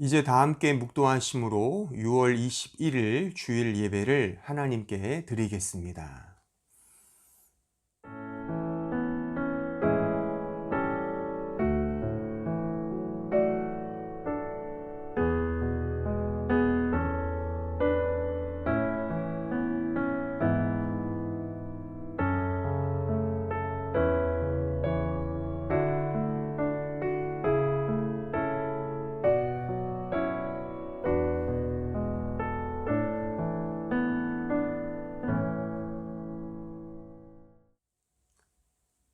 이제 다 함께 묵도하심으로 6월 21일 주일 예배를 하나님께 드리겠습니다.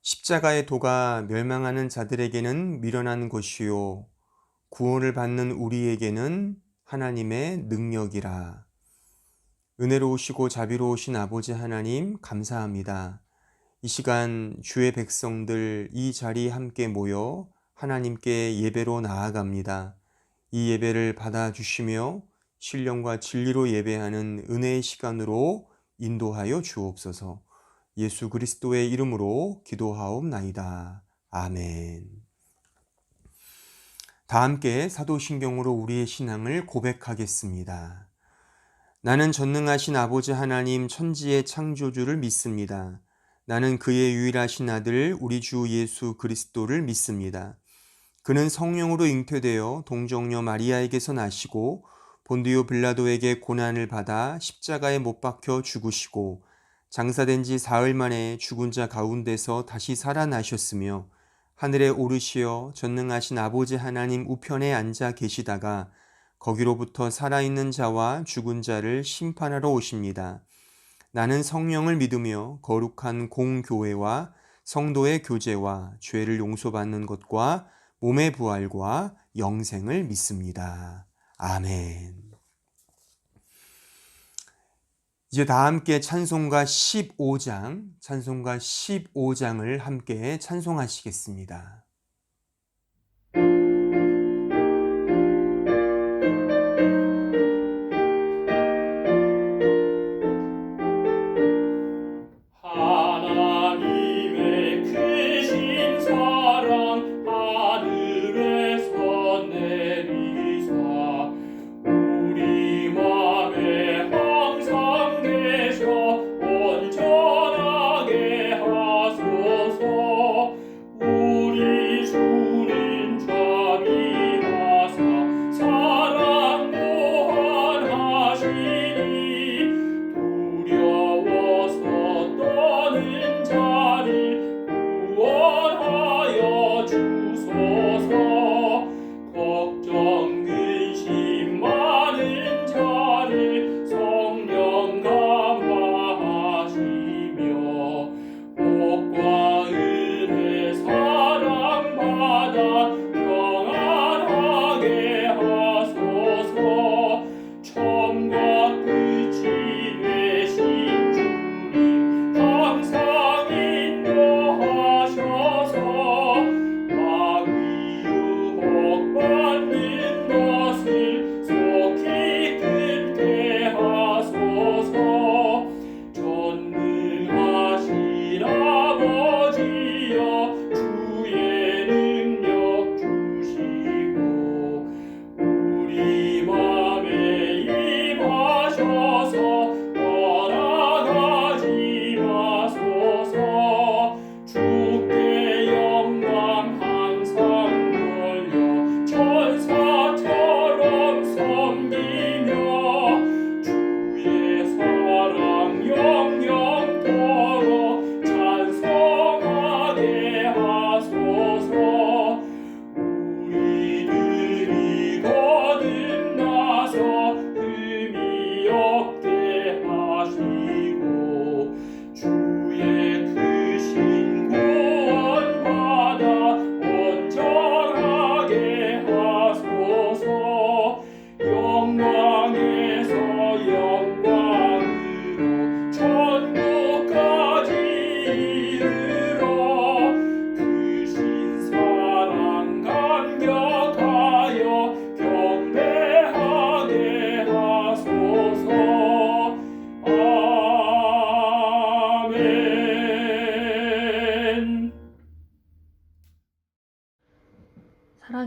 십자가의 도가 멸망하는 자들에게는 미련한 것이요 구원을 받는 우리에게는 하나님의 능력이라. 은혜로우시고 자비로우신 아버지 하나님 감사합니다. 이 시간 주의 백성들 이 자리에 함께 모여 하나님께 예배로 나아갑니다. 이 예배를 받아주시며 신령과 진리로 예배하는 은혜의 시간으로 인도하여 주옵소서. 예수 그리스도의 이름으로 기도하옵나이다. 아멘. 다 함께 사도신경으로 우리의 신앙을 고백하겠습니다. 나는 전능하신 아버지 하나님 천지의 창조주를 믿습니다. 나는 그의 유일하신 아들 우리 주 예수 그리스도를 믿습니다. 그는 성령으로 잉태되어 동정녀 마리아에게서 나시고 본디오 빌라도에게 고난을 받아 십자가에 못 박혀 죽으시고 장사된 지 사흘 만에 죽은 자 가운데서 다시 살아나셨으며 하늘에 오르시어 전능하신 아버지 하나님 우편에 앉아 계시다가 거기로부터 살아있는 자와 죽은 자를 심판하러 오십니다. 나는 성령을 믿으며 거룩한 공교회와 성도의 교제와 죄를 용서받는 것과 몸의 부활과 영생을 믿습니다. 아멘. 이제 다 함께 찬송가 15장을 함께 찬송하시겠습니다. 하나님의 크신 사랑 하늘에서 내리사 우리 맘에 항상 계셔 온전하게 하소서. 우리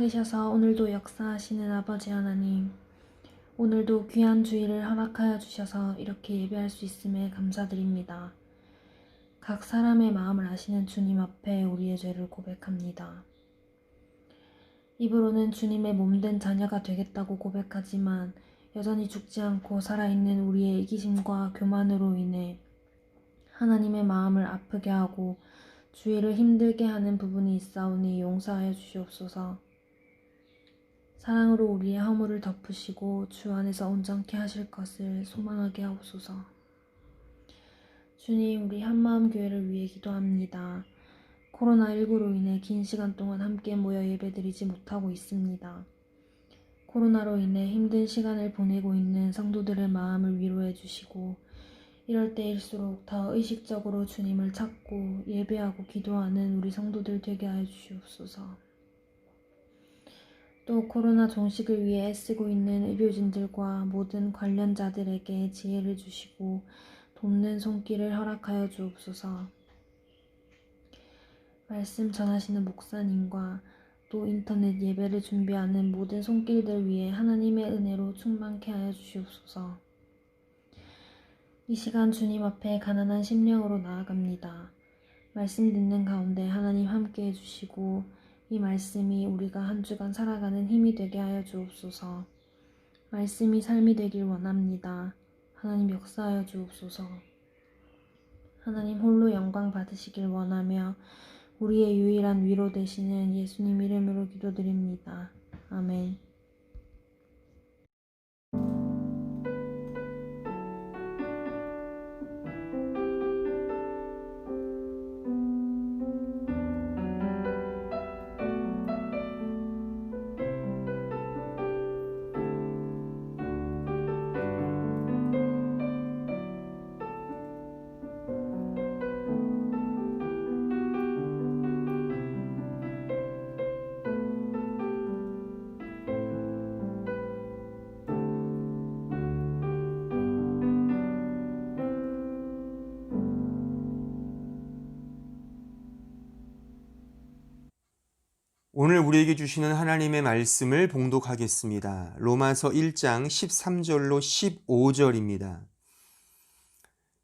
살리셔서 오늘도 역사하시는 아버지 하나님, 오늘도 귀한 주일을 허락하여 주셔서 이렇게 예배할 수 있음에 감사드립니다. 각 사람의 마음을 아시는 주님 앞에 우리의 죄를 고백합니다. 입으로는 주님의 몸된 자녀가 되겠다고 고백하지만 여전히 죽지 않고 살아있는 우리의 이기심과 교만으로 인해 하나님의 마음을 아프게 하고 주의를 힘들게 하는 부분이 있사오니 용서하여 주시옵소서. 사랑으로 우리의 허물을 덮으시고 주 안에서 온전케 하실 것을 소망하게 하옵소서. 주님, 우리 한마음 교회를 위해 기도합니다. 코로나19로 인해 긴 시간 동안 함께 모여 예배드리지 못하고 있습니다. 코로나로 인해 힘든 시간을 보내고 있는 성도들의 마음을 위로해 주시고 이럴 때일수록 더 의식적으로 주님을 찾고 예배하고 기도하는 우리 성도들 되게 하여 주시옵소서. 또 코로나 종식을 위해 애쓰고 있는 의료진들과 모든 관련자들에게 지혜를 주시고 돕는 손길을 허락하여 주옵소서. 말씀 전하시는 목사님과 또 인터넷 예배를 준비하는 모든 손길들 위해 하나님의 은혜로 충만케 하여 주시옵소서. 이 시간 주님 앞에 가난한 심령으로 나아갑니다. 말씀 듣는 가운데 하나님 함께 해주시고 이 말씀이 우리가 한 주간 살아가는 힘이 되게 하여 주옵소서. 말씀이 삶이 되길 원합니다. 하나님 역사하여 주옵소서. 하나님 홀로 영광 받으시길 원하며 우리의 유일한 위로 되시는 예수님 이름으로 기도드립니다. 아멘. 오늘 우리에게 주시는 하나님의 말씀을 봉독하겠습니다. 로마서 1장 13절로 15절입니다.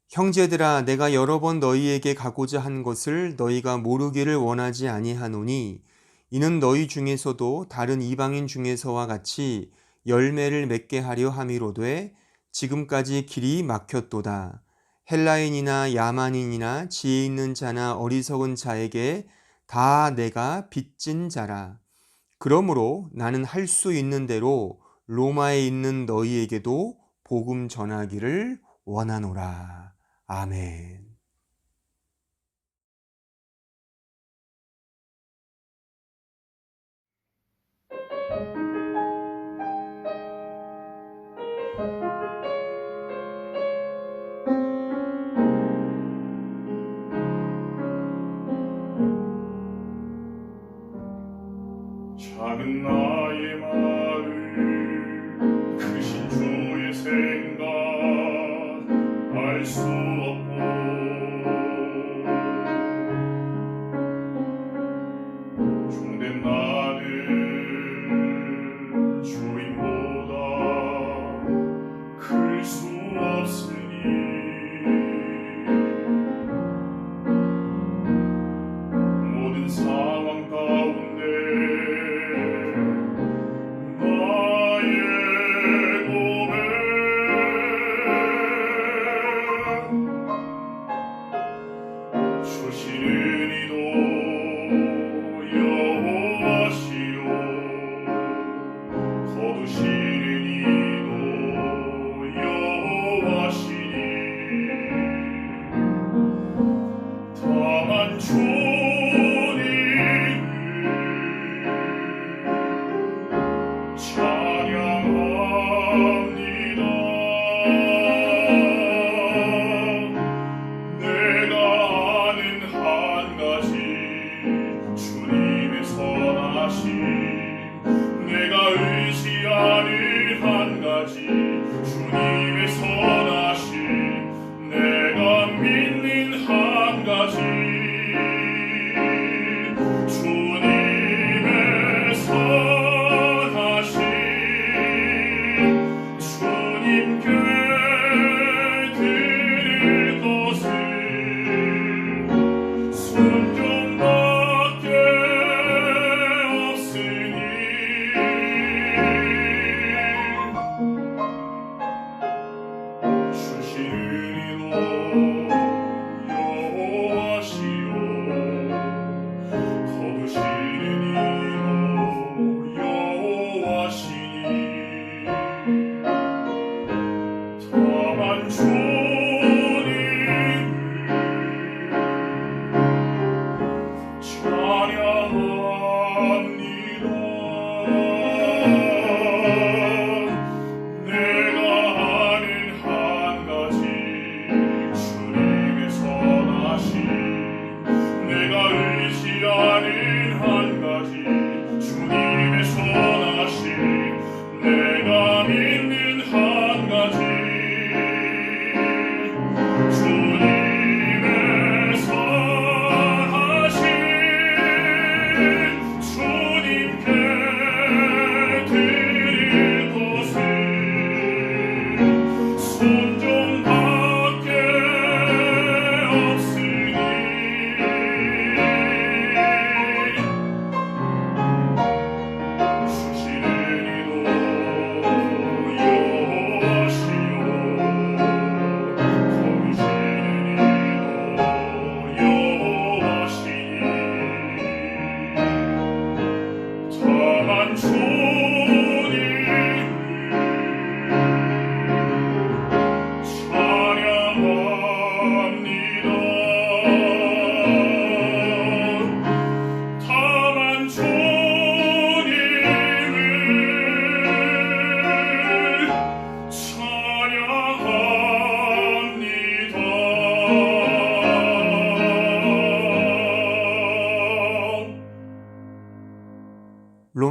형제들아, 내가 여러 번 너희에게 가고자 한 것을 너희가 모르기를 원하지 아니하노니 이는 너희 중에서도 다른 이방인 중에서와 같이 열매를 맺게 하려 함이로되 지금까지 길이 막혔도다. 헬라인이나 야만인이나 지혜 있는 자나 어리석은 자에게 다 내가 빚진 자라. 그러므로 나는 할 수 있는 대로 로마에 있는 너희에게도 복음 전하기를 원하노라. 아멘. 작은 나의 마음 크신 주의 생각 알 수 없고 종된 나는 주인보다 클 수 없으니 모든 상황 가운데 나의 고백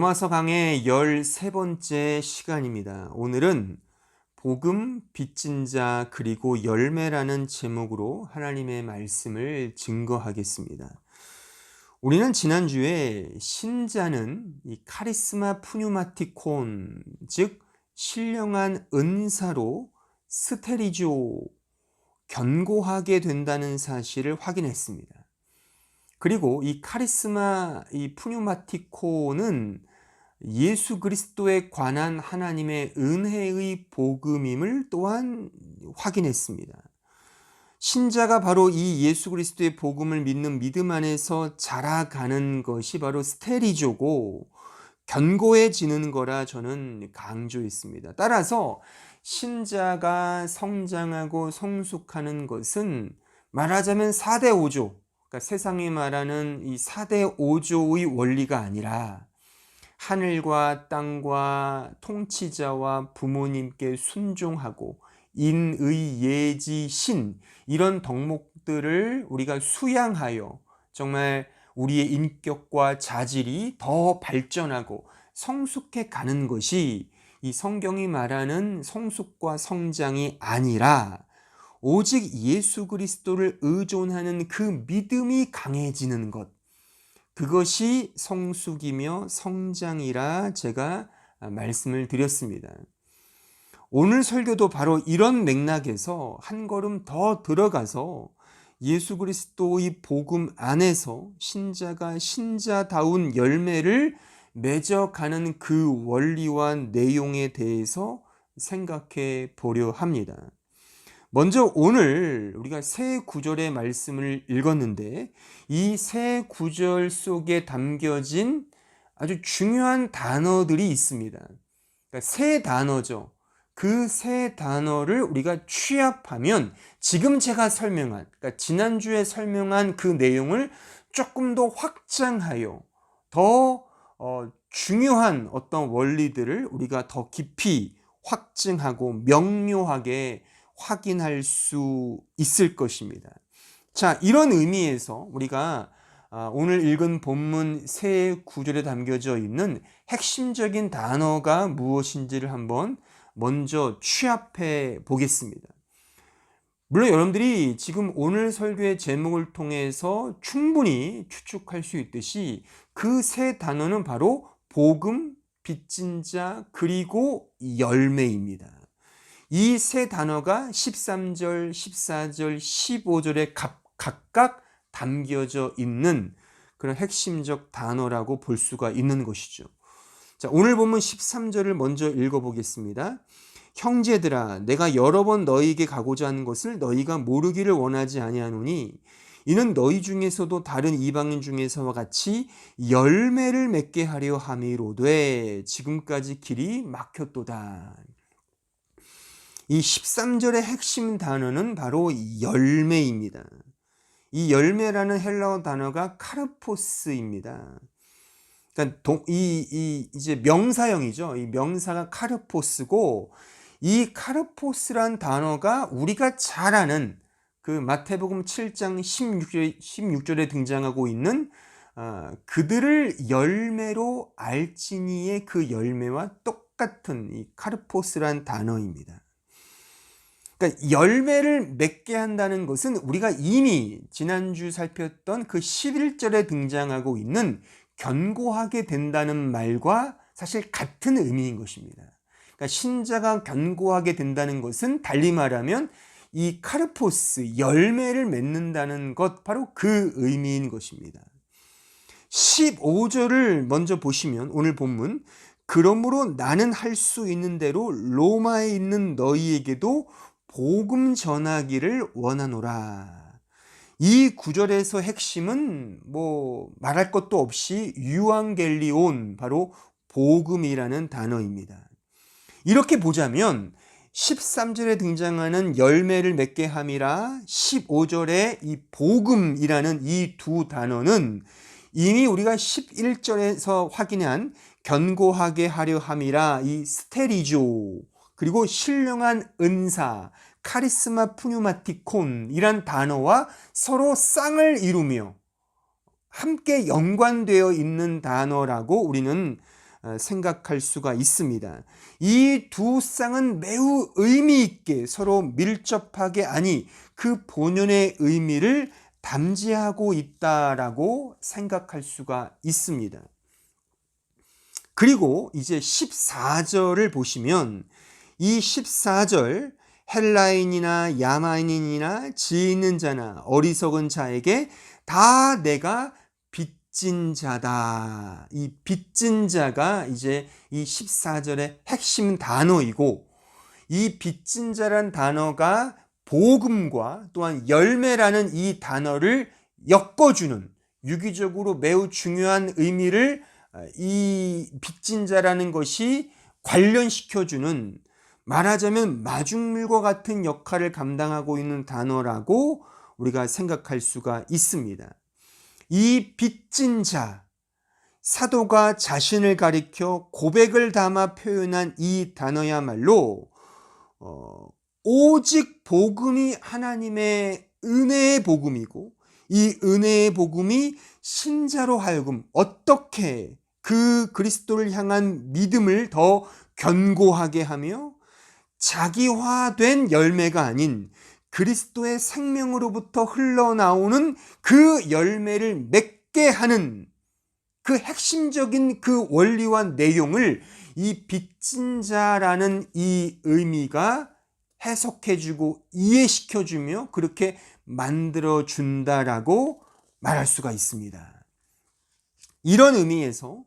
로마서 강의 13번째 시간입니다. 오늘은 복음, 빚진 자, 그리고 열매라는 제목으로 하나님의 말씀을 증거하겠습니다. 우리는 지난주에 신자는 이 카리스마 푸뉴마티콘, 즉 신령한 은사로 스테리조, 견고하게 된다는 사실을 확인했습니다. 그리고 이 카리스마, 이 푸뉴마티코는 예수 그리스도에 관한 하나님의 은혜의 복음임을 또한 확인했습니다. 신자가 바로 이 예수 그리스도의 복음을 믿는 믿음 안에서 자라가는 것이 바로 스테리조고 견고해지는 거라 저는 강조했습니다. 따라서 신자가 성장하고 성숙하는 것은 말하자면 4대 5조, 그러니까 세상이 말하는 이 4대 5조의 원리가 아니라 하늘과 땅과 통치자와 부모님께 순종하고 인의 예지 신 이런 덕목들을 우리가 수양하여 정말 우리의 인격과 자질이 더 발전하고 성숙해 가는 것이 이 성경이 말하는 성숙과 성장이 아니라 오직 예수 그리스도를 의존하는 그 믿음이 강해지는 것, 그것이 성숙이며 성장이라 제가 말씀을 드렸습니다. 오늘 설교도 바로 이런 맥락에서 한 걸음 더 들어가서 예수 그리스도의 복음 안에서 신자가 신자다운 열매를 맺어가는 그 원리와 내용에 대해서 생각해 보려 합니다. 먼저 오늘 우리가 세 구절의 말씀을 읽었는데 이 세 구절 속에 담겨진 아주 중요한 단어들이 있습니다. 그러니까 세 단어죠. 그 세 단어를 우리가 취합하면 지금 제가 설명한, 그러니까 지난주에 설명한 그 내용을 조금 더 확장하여 더 중요한 어떤 원리들을 우리가 더 깊이 확증하고 명료하게 확인할 수 있을 것입니다. 자, 이런 의미에서 우리가 오늘 읽은 본문 세 구절에 담겨져 있는 핵심적인 단어가 무엇인지를 한번 먼저 취합해 보겠습니다. 물론 여러분들이 지금 오늘 설교의 제목을 통해서 충분히 추측할 수 있듯이 그 세 단어는 바로 복음, 빚진 자, 그리고 열매입니다. 이 세 단어가 13절, 14절, 15절에 각각 담겨져 있는 그런 핵심적 단어라고 볼 수가 있는 것이죠. 자, 오늘 본문 13절을 먼저 읽어보겠습니다. 형제들아, 내가 여러 번 너희에게 가고자 하는 것을 너희가 모르기를 원하지 아니하노니 이는 너희 중에서도 다른 이방인 중에서와 같이 열매를 맺게 하려 함이로되 지금까지 길이 막혔도다. 이 13절의 핵심 단어는 바로 열매입니다. 이 열매라는 헬라어 단어가 카르포스입니다. 그러니까 이제 명사형이죠. 이 명사가 카르포스고 이 카르포스란 단어가 우리가 잘 아는 그 마태복음 7장 16절에 등장하고 있는 그들을 열매로 알지니의 그 열매와 똑같은 이 카르포스란 단어입니다. 그러니까 열매를 맺게 한다는 것은 우리가 이미 지난주 살폈던 그 11절에 등장하고 있는 견고하게 된다는 말과 사실 같은 의미인 것입니다. 그러니까 신자가 견고하게 된다는 것은 달리 말하면 이 카르포스, 열매를 맺는다는 것, 바로 그 의미인 것입니다. 15절을 먼저 보시면 오늘 본문, 그러므로 나는 할 수 있는 대로 로마에 있는 너희에게도 복음 전하기를 원하노라. 이 구절에서 핵심은 말할 것도 없이 유앙겔리온, 바로 복음이라는 단어입니다. 이렇게 보자면 13절에 등장하는 열매를 맺게 함이라 15절에 이 복음이라는 이 두 단어는 이미 우리가 11절에서 확인한 견고하게 하려 함이라 이 스테리조, 그리고 신령한 은사, 카리스마 푸뉴마티콘이란 단어와 서로 쌍을 이루며 함께 연관되어 있는 단어라고 우리는 생각할 수가 있습니다. 이 두 쌍은 매우 의미 있게 서로 밀접하게 아니 그 본연의 의미를 담지하고 있다라고 생각할 수가 있습니다. 그리고 이제 14절을 보시면 이 14절 헬라인이나 야만인이나 지혜 있는 자나 어리석은 자에게 다 내가 빚진 자다. 이 빚진 자가 이제 이 14절의 핵심 단어이고 이 빚진 자란 단어가 복음과 또한 열매라는 이 단어를 엮어주는 유기적으로 매우 중요한 의미를 이 빚진 자라는 것이 관련시켜주는 말하자면 마중물과 같은 역할을 감당하고 있는 단어라고 우리가 생각할 수가 있습니다. 이 빚진 자, 사도가 자신을 가리켜 고백을 담아 표현한 이 단어야말로 오직 복음이 하나님의 은혜의 복음이고 이 은혜의 복음이 신자로 하여금 어떻게 그 그리스도를 향한 믿음을 더 견고하게 하며 자기화된 열매가 아닌 그리스도의 생명으로부터 흘러나오는 그 열매를 맺게 하는 그 핵심적인 그 원리와 내용을 이 빚진 자라는 이 의미가 해석해주고 이해시켜주며 그렇게 만들어준다라고 말할 수가 있습니다. 이런 의미에서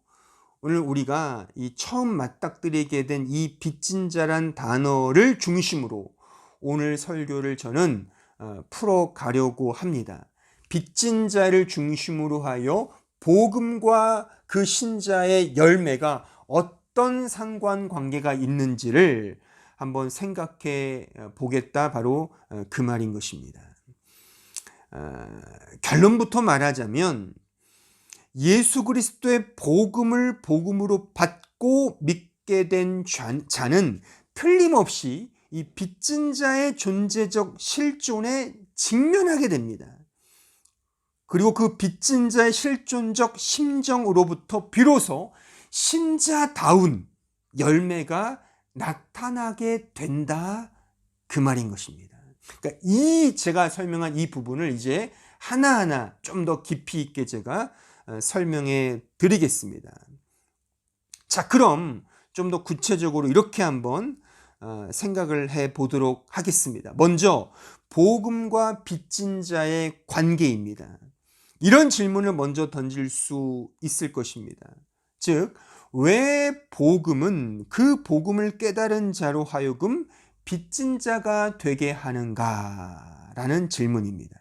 오늘 우리가 이 처음 맞닥뜨리게 된 이 빚진 자란 단어를 중심으로 오늘 설교를 저는 풀어가려고 합니다. 빚진 자를 중심으로 하여 복음과 그 신자의 열매가 어떤 상관관계가 있는지를 한번 생각해 보겠다. 바로 그 말인 것입니다. 결론부터 말하자면 예수 그리스도의 복음을 복음으로 받고 믿게 된 자는 틀림없이 이 빚진 자의 존재적 실존에 직면하게 됩니다. 그리고 그 빚진 자의 실존적 심정으로부터 비로소 신자다운 열매가 나타나게 된다. 그 말인 것입니다. 그러니까 이 제가 설명한 이 부분을 이제 하나하나 좀 더 깊이 있게 제가 설명해 드리겠습니다. 자, 그럼 좀 더 구체적으로 이렇게 한번 생각을 해 보도록 하겠습니다. 먼저 복음과 빚진 자의 관계입니다. 이런 질문을 먼저 던질 수 있을 것입니다. 즉, 왜 복음은 그 복음을 깨달은 자로 하여금 빚진 자가 되게 하는가라는 질문입니다.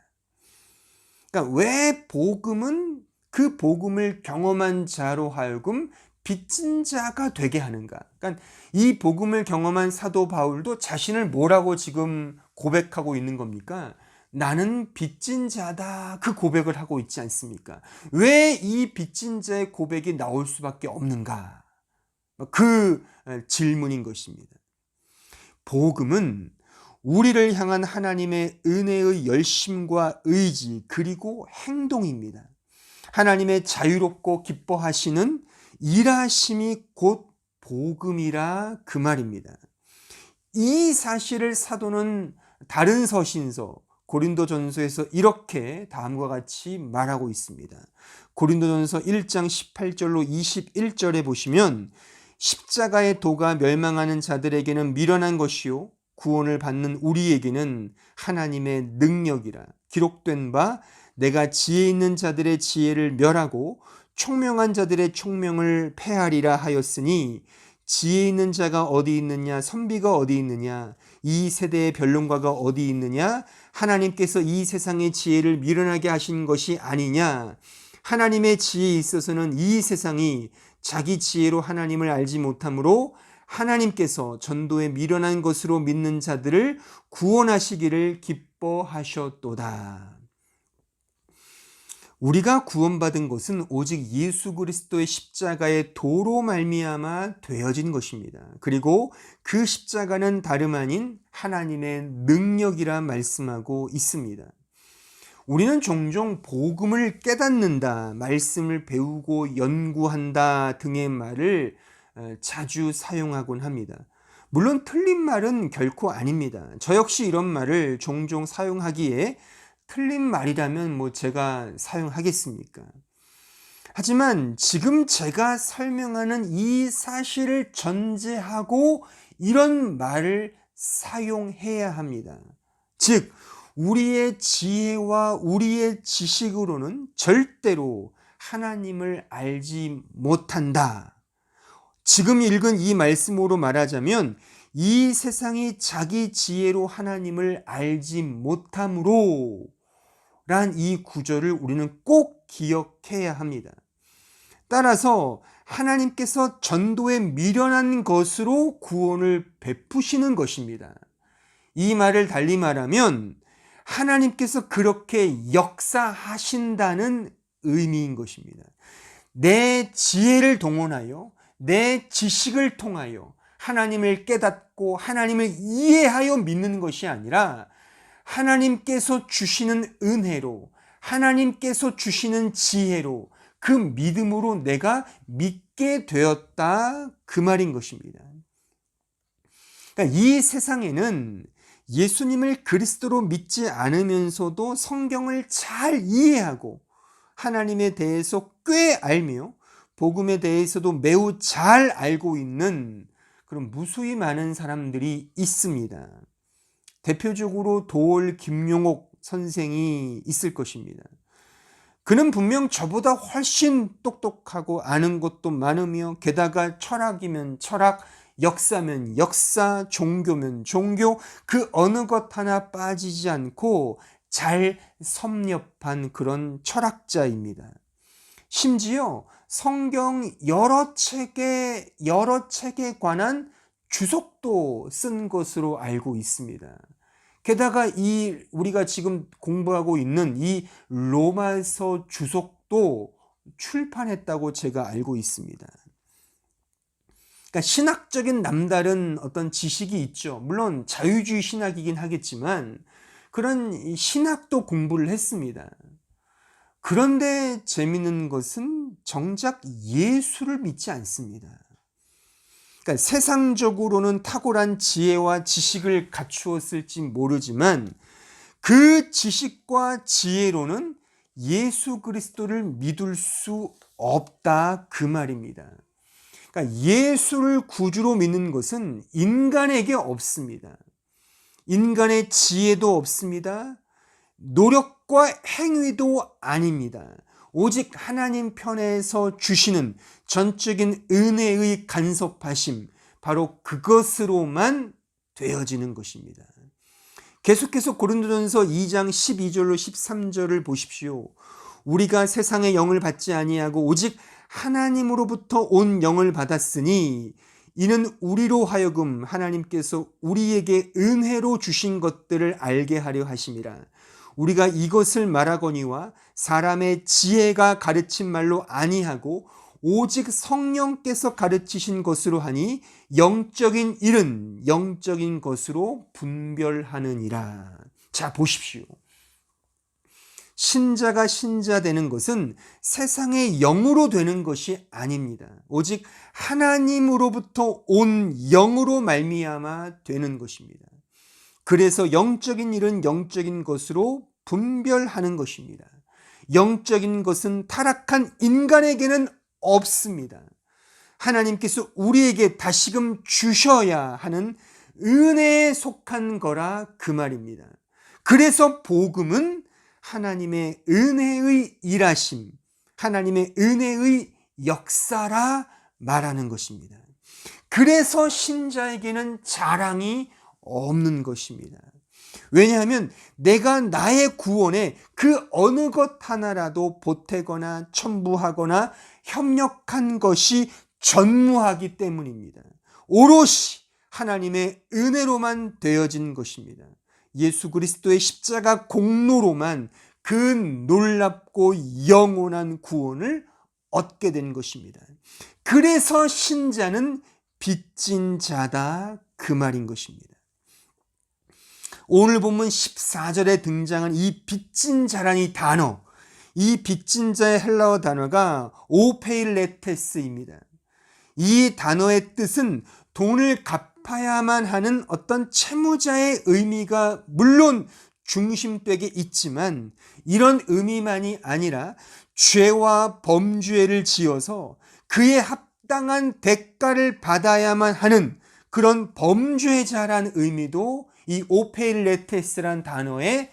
그러니까 왜 복음은 그 복음을 경험한 자로 하여금 빚진 자가 되게 하는가? 그러니까 이 복음을 경험한 사도 바울도 자신을 뭐라고 지금 고백하고 있는 겁니까? 나는 빚진 자다. 그 고백을 하고 있지 않습니까? 왜 이 빚진 자의 고백이 나올 수밖에 없는가? 그 질문인 것입니다. 복음은 우리를 향한 하나님의 은혜의 열심과 의지 그리고 행동입니다. 하나님의 자유롭고 기뻐하시는 일하심이 곧 복음이라 그 말입니다. 이 사실을 사도는 다른 서신서 고린도전서에서 이렇게 다음과 같이 말하고 있습니다. 고린도전서 1장 18절로 21절에 보시면 십자가의 도가 멸망하는 자들에게는 미련한 것이요 구원을 받는 우리에게는 하나님의 능력이라 기록된 바 내가 지혜 있는 자들의 지혜를 멸하고 총명한 자들의 총명을 패하리라 하였으니 지혜 있는 자가 어디 있느냐 선비가 어디 있느냐 이 세대의 변론가가 어디 있느냐 하나님께서 이 세상의 지혜를 미련하게 하신 것이 아니냐 하나님의 지혜에 있어서는 이 세상이 자기 지혜로 하나님을 알지 못하므로 하나님께서 전도에 미련한 것으로 믿는 자들을 구원하시기를 기뻐하셨도다. 우리가 구원받은 것은 오직 예수 그리스도의 십자가의 도로 말미암아 되어진 것입니다. 그리고 그 십자가는 다름 아닌 하나님의 능력이라 말씀하고 있습니다. 우리는 종종 복음을 깨닫는다, 말씀을 배우고 연구한다 등의 말을 자주 사용하곤 합니다. 물론 틀린 말은 결코 아닙니다. 저 역시 이런 말을 종종 사용하기에 틀린 말이라면 제가 사용하겠습니까? 하지만 지금 제가 설명하는 이 사실을 전제하고 이런 말을 사용해야 합니다. 즉, 우리의 지혜와 우리의 지식으로는 절대로 하나님을 알지 못한다. 지금 읽은 이 말씀으로 말하자면 이 세상이 자기 지혜로 하나님을 알지 못함으로 란 이 구절을 우리는 꼭 기억해야 합니다. 따라서 하나님께서 전도에 미련한 것으로 구원을 베푸시는 것입니다. 이 말을 달리 말하면 하나님께서 그렇게 역사하신다는 의미인 것입니다. 내 지혜를 동원하여 내 지식을 통하여 하나님을 깨닫고 하나님을 이해하여 믿는 것이 아니라 하나님께서 주시는 은혜로 하나님께서 주시는 지혜로 그 믿음으로 내가 믿게 되었다 그 말인 것입니다. 그러니까 이 세상에는 예수님을 그리스도로 믿지 않으면서도 성경을 잘 이해하고 하나님에 대해서 꽤 알며 복음에 대해서도 매우 잘 알고 있는 그런 무수히 많은 사람들이 있습니다. 대표적으로 도올 김용옥 선생이 있을 것입니다. 그는 분명 저보다 훨씬 똑똑하고 아는 것도 많으며 게다가 철학이면 철학, 역사면 역사, 종교면 종교, 그 어느 것 하나 빠지지 않고 잘 섭렵한 그런 철학자입니다. 심지어 성경 여러 책에 관한 주석도 쓴 것으로 알고 있습니다. 게다가 우리가 지금 공부하고 있는 이 로마서 주석도 출판했다고 제가 알고 있습니다. 그러니까 신학적인 남다른 어떤 지식이 있죠. 물론 자유주의 신학이긴 하겠지만 그런 신학도 공부를 했습니다. 그런데 재미있는 것은 정작 예수를 믿지 않습니다. 그러니까 세상적으로는 탁월한 지혜와 지식을 갖추었을지 모르지만 그 지식과 지혜로는 예수 그리스도를 믿을 수 없다 그 말입니다. 그러니까 예수를 구주로 믿는 것은 인간에게 없습니다. 인간의 지혜도 없습니다. 노력과 행위도 아닙니다. 오직 하나님 편에서 주시는 전적인 은혜의 간섭하심, 바로 그것으로만 되어지는 것입니다. 계속해서 고린도전서 2장 12절로 13절을 보십시오. 우리가 세상의 영을 받지 아니하고 오직 하나님으로부터 온 영을 받았으니 이는 우리로 하여금 하나님께서 우리에게 은혜로 주신 것들을 알게 하려 하심이라. 우리가 이것을 말하거니와 사람의 지혜가 가르친 말로 아니하고 오직 성령께서 가르치신 것으로 하니 영적인 일은 영적인 것으로 분별하느니라. 자, 보십시오. 신자가 신자 되는 것은 세상의 영으로 되는 것이 아닙니다. 오직 하나님으로부터 온 영으로 말미암아 되는 것입니다. 그래서 영적인 일은 영적인 것으로 분별하는 것입니다. 영적인 것은 타락한 인간에게는 없습니다. 하나님께서 우리에게 다시금 주셔야 하는 은혜에 속한 거라 그 말입니다. 그래서 복음은 하나님의 은혜의 일하심, 하나님의 은혜의 역사라 말하는 것입니다. 그래서 신자에게는 자랑이 없는 것입니다. 왜냐하면 내가 나의 구원에 그 어느 것 하나라도 보태거나 첨부하거나 협력한 것이 전무하기 때문입니다. 오롯이 하나님의 은혜로만 되어진 것입니다. 예수 그리스도의 십자가 공로로만 그 놀랍고 영원한 구원을 얻게 된 것입니다. 그래서 신자는 빚진 자다 그 말인 것입니다. 오늘 본문 14절에 등장한 이 빚진 자라는 이 단어, 이 빚진 자의 헬라어 단어가 오페일레테스입니다. 이 단어의 뜻은 돈을 갚아야만 하는 어떤 채무자의 의미가 물론 중심되게 있지만, 이런 의미만이 아니라 죄와 범죄를 지어서 그에 합당한 대가를 받아야만 하는 그런 범죄자란 의미도 이 오페일레테스란 단어에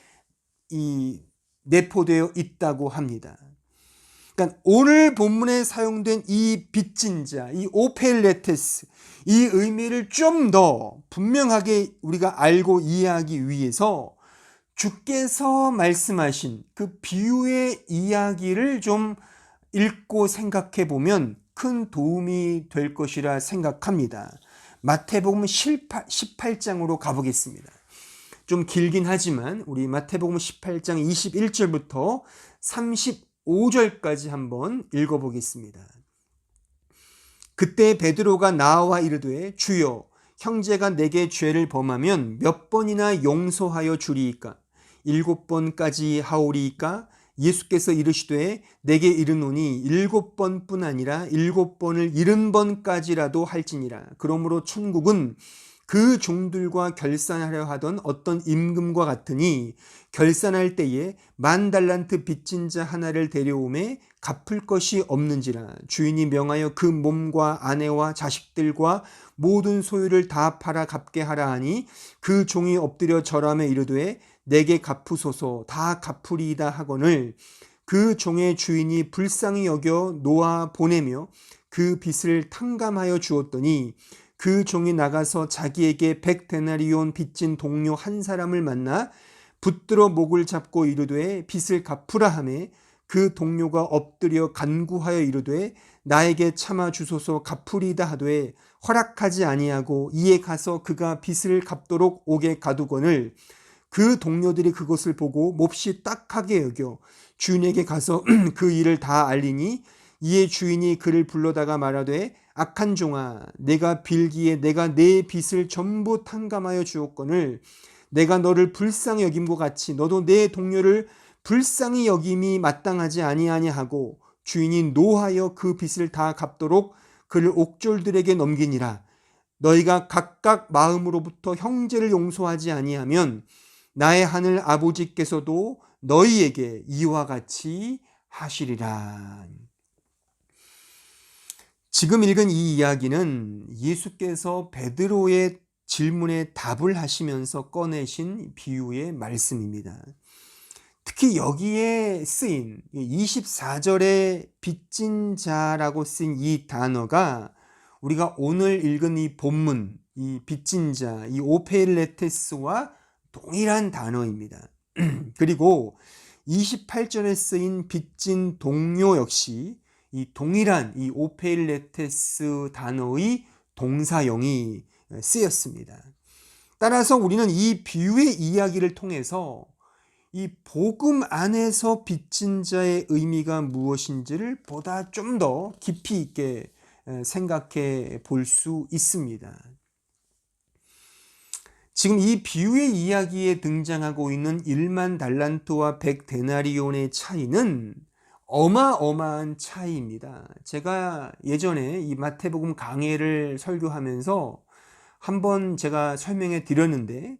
내포되어 있다고 합니다. 그러니까 오늘 본문에 사용된 이 빚진 자, 이 오페일레테스, 이 의미를 좀 더 분명하게 우리가 알고 이해하기 위해서 주께서 말씀하신 그 비유의 이야기를 좀 읽고 생각해 보면 큰 도움이 될 것이라 생각합니다. 마태복음 18장으로 가보겠습니다. 좀 길긴 하지만 우리 마태복음 18장 21절부터 35절까지 한번 읽어보겠습니다. 그때 베드로가 나와 이르되 주여, 형제가 내게 죄를 범하면 몇 번이나 용서하여 주리이까? 7번까지 하오리이까? 예수께서 이르시되 내게 이르노니 7번뿐 아니라 7번을 70번까지라도 할지니라. 그러므로 천국은 그 종들과 결산하려 하던 어떤 임금과 같으니 결산할 때에 10,000달란트 빚진 자 하나를 데려오매 갚을 것이 없는지라. 주인이 명하여 그 몸과 아내와 자식들과 모든 소유를 다 팔아 갚게 하라 하니 그 종이 엎드려 절하며 이르되 내게 갚으소서, 다 갚으리이다 하거늘 그 종의 주인이 불쌍히 여겨 놓아 보내며 그 빚을 탕감하여 주었더니 그 종이 나가서 자기에게 100데나리온 빚진 동료 한 사람을 만나 붙들어 목을 잡고 이르되 빚을 갚으라 하매 그 동료가 엎드려 간구하여 이르되 나에게 참아 주소서, 갚으리이다 하되 허락하지 아니하고 이에 가서 그가 빚을 갚도록 옥에 가두거늘 그 동료들이 그것을 보고 몹시 딱하게 여겨 주인에게 가서 그 일을 다 알리니 이에 주인이 그를 불러다가 말하되 악한 종아, 내가 빌기에 내가 내 빚을 전부 탕감하여 주었거늘 내가 너를 불쌍히 여김과 같이 너도 내 동료를 불쌍히 여김이 마땅하지 아니하냐하고 주인이 노하여 그 빚을 다 갚도록 그를 옥졸들에게 넘기니라. 너희가 각각 마음으로부터 형제를 용서하지 아니하면 나의 하늘 아버지께서도 너희에게 이와 같이 하시리라. 지금 읽은 이 이야기는 예수께서 베드로의 질문에 답을 하시면서 꺼내신 비유의 말씀입니다. 특히 여기에 쓰인 24절에 빚진 자라고 쓴 이 단어가 우리가 오늘 읽은 이 본문, 이 빚진 자, 이 오페일레테스와 동일한 단어입니다. 그리고 28절에 쓰인 빚진 동료 역시 이 동일한 이 오페일레테스 단어의 동사형이 쓰였습니다. 따라서 우리는 이 비유의 이야기를 통해서 이 복음 안에서 빚진 자의 의미가 무엇인지를 보다 좀 더 깊이 있게 생각해 볼 수 있습니다. 지금 이 비유의 이야기에 등장하고 있는 10,000달란트와 100데나리온의 차이는 어마어마한 차이입니다. 제가 예전에 이 마태복음 강해를 설교하면서 한번 제가 설명해 드렸는데,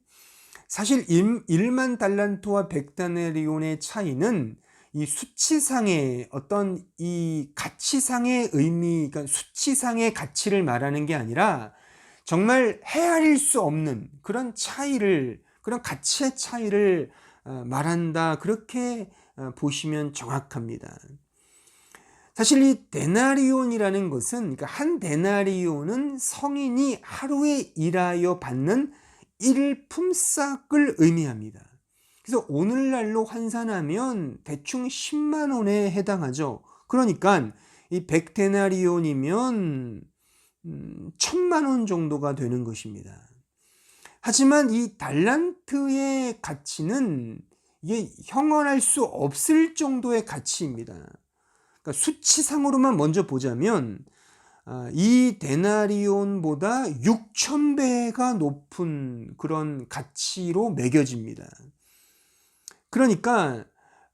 사실 10,000달란트와 100데나리온의 차이는 이 수치상의 어떤 이 가치상의 의미, 그러니까 수치상의 가치를 말하는 게 아니라 정말 헤아릴 수 없는 그런 차이를, 그런 가치의 차이를 말한다, 그렇게 보시면 정확합니다. 사실 이 데나리온이라는 것은, 그러니까 한 데나리온은 성인이 하루에 일하여 받는 일품삯을 의미합니다. 그래서 오늘날로 환산하면 대충 10만 원에 해당하죠. 그러니까 이 100데나리온이면 1,000만 원 정도가 되는 것입니다. 하지만 이 달란트의 가치는 이게 형언할 수 없을 정도의 가치입니다. 그러니까 수치상으로만 먼저 보자면 이 데나리온보다 6,000배가 높은 그런 가치로 매겨집니다. 그러니까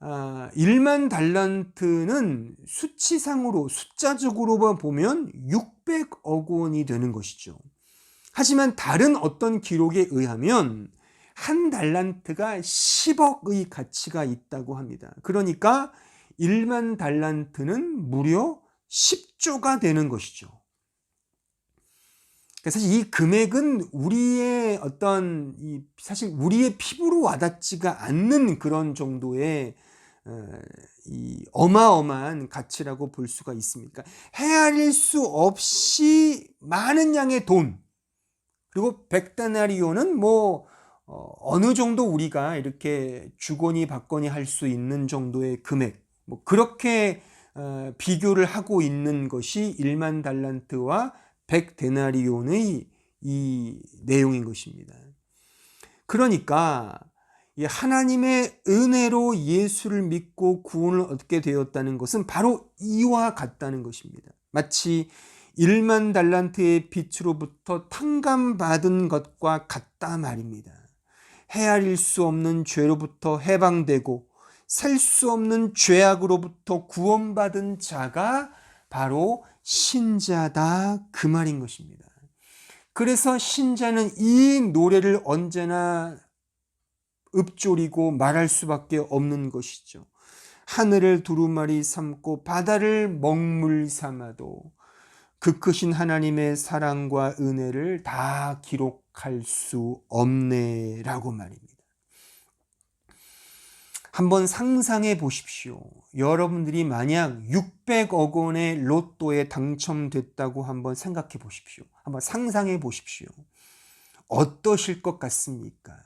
1만 달란트는 수치상으로 숫자적으로만 보면 600억 원이 되는 것이죠. 하지만 다른 어떤 기록에 의하면 한 달란트가 10억의 가치가 있다고 합니다. 그러니까 1만 달란트는 무려 10조가 되는 것이죠. 사실 이 금액은 우리의 사실 우리의 피부로 와닿지가 않는 그런 정도의 이 어마어마한 가치라고 볼 수가 있습니다. 헤아릴 수 없이 많은 양의 돈, 그리고 100데나리온은 어느 정도 우리가 이렇게 주거니 받거니 할 수 있는 정도의 금액, 그렇게 비교를 하고 있는 것이 1만 달란트와 100데나리온의 이 내용인 것입니다. 그러니까 하나님의 은혜로 예수를 믿고 구원을 얻게 되었다는 것은 바로 이와 같다는 것입니다. 마치 1만 달란트의 빛으로부터 탕감받은 것과 같다 말입니다. 헤아릴 수 없는 죄로부터 해방되고 셀 수 없는 죄악으로부터 구원받은 자가 바로 신자다, 그 말인 것입니다. 그래서 신자는 이 노래를 언제나 읊조리고 말할 수밖에 없는 것이죠. 하늘을 두루마리 삼고 바다를 먹물 삼아도 그 크신 하나님의 사랑과 은혜를 다 기록할 수 없네 라고 말입니다. 한번 상상해 보십시오. 여러분들이 만약 600억 원의 로또에 당첨됐다고 한번 생각해 보십시오. 한번 상상해 보십시오. 어떠실 것 같습니까?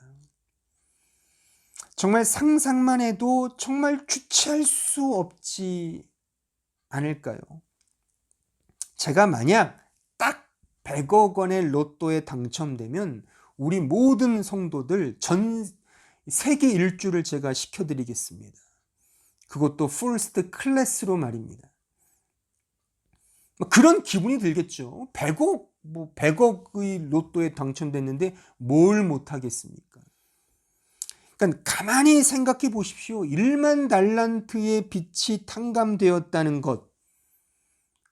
정말 상상만 해도 정말 주체할 수 없지 않을까요? 제가 만약 딱 100억 원의 로또에 당첨되면 우리 모든 성도들 전 세계 일주를 제가 시켜드리겠습니다. 그것도 풀스트 클래스로 말입니다. 그런 기분이 들겠죠. 100억의 로또에 당첨됐는데 뭘 못하겠습니까? 그러니까 가만히 생각해 보십시오. 1만 달란트의 빚이 탕감되었다는 것,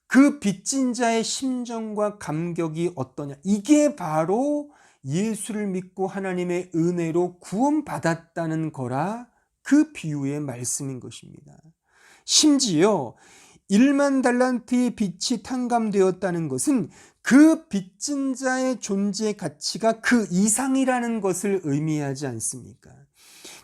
그 빚진 자의 심정과 감격이 어떠냐. 이게 바로 예수를 믿고 하나님의 은혜로 구원받았다는 거라, 그 비유의 말씀인 것입니다. 심지어 1만 달란트의 빚이 탕감되었다는 것은 그 빚진 자의 존재 가치가 그 이상이라는 것을 의미하지 않습니까?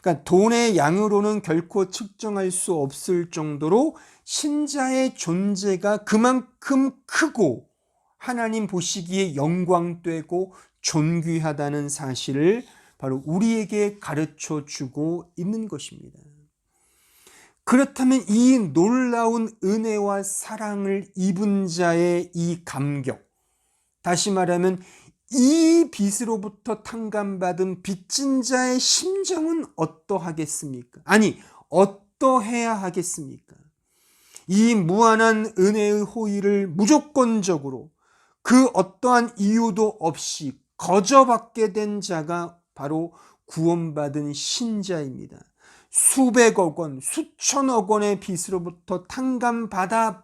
그러니까 돈의 양으로는 결코 측정할 수 없을 정도로 신자의 존재가 그만큼 크고 하나님 보시기에 영광되고 존귀하다는 사실을 바로 우리에게 가르쳐 주고 있는 것입니다. 그렇다면 이 놀라운 은혜와 사랑을 입은 자의 이 감격, 다시 말하면 이 빚으로부터 탕감받은 빚진 자의 심정은 어떠하겠습니까? 아니, 어떠해야 하겠습니까? 이 무한한 은혜의 호의를 무조건적으로 그 어떠한 이유도 없이 거저받게 된 자가 바로 구원받은 신자입니다. 수백억 원, 수천억 원의 빚으로부터 탕감받아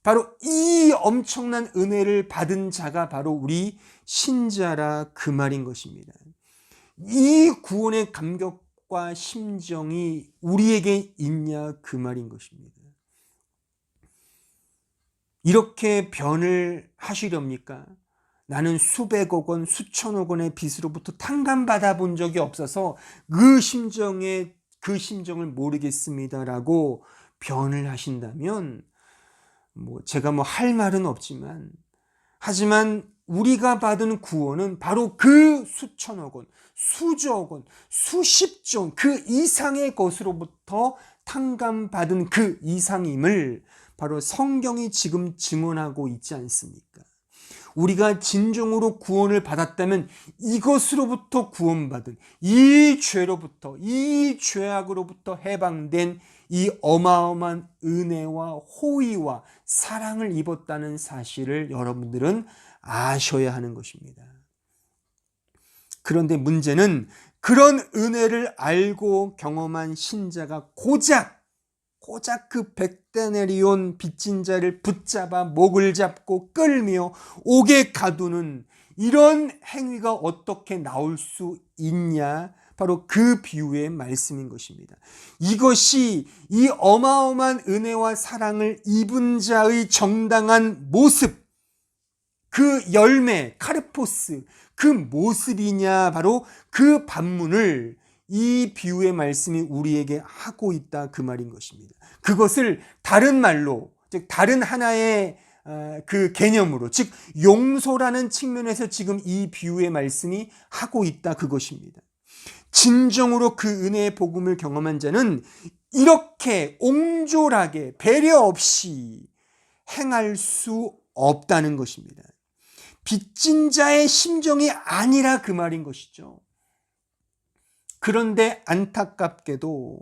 바로 이 엄청난 은혜를 받은 자가 바로 우리 신자라, 그 말인 것입니다. 이 구원의 감격과 심정이 우리에게 있냐, 그 말인 것입니다. 이렇게 변을 하시렵니까? 나는 수백억 원, 수천억 원의 빚으로부터 탕감받아 본 적이 없어서 그 심정을 모르겠습니다라고 변을 하신다면 제가 할 말은 없지만, 하지만 우리가 받은 구원은 바로 그 수천억 원, 수조억 원, 수십조 원, 그 이상의 것으로부터 탕감받은 그 이상임을 바로 성경이 지금 증언하고 있지 않습니까? 우리가 진정으로 구원을 받았다면 이것으로부터 구원받은, 이 죄로부터, 이 죄악으로부터 해방된 이 어마어마한 은혜와 호의와 사랑을 입었다는 사실을 여러분들은 아셔야 하는 것입니다. 그런데 문제는 그런 은혜를 알고 경험한 신자가 고작 그 백데나리온 빚진 자를 붙잡아 목을 잡고 끌며 옥에 가두는 이런 행위가 어떻게 나올 수 있냐? 바로 그 비유의 말씀인 것입니다. 이것이 이 어마어마한 은혜와 사랑을 입은 자의 정당한 모습, 그 열매, 카르포스, 그 모습이냐? 바로 그 반문을 이 비유의 말씀이 우리에게 하고 있다, 그 말인 것입니다. 그것을 다른 말로, 즉 다른 하나의 그 개념으로, 즉 용서라는 측면에서 지금 이 비유의 말씀이 하고 있다, 그것입니다. 진정으로 그 은혜의 복음을 경험한 자는 이렇게 옹졸하게 배려 없이 행할 수 없다는 것입니다. 빚진 자의 심정이 아니라 그 말인 것이죠. 그런데 안타깝게도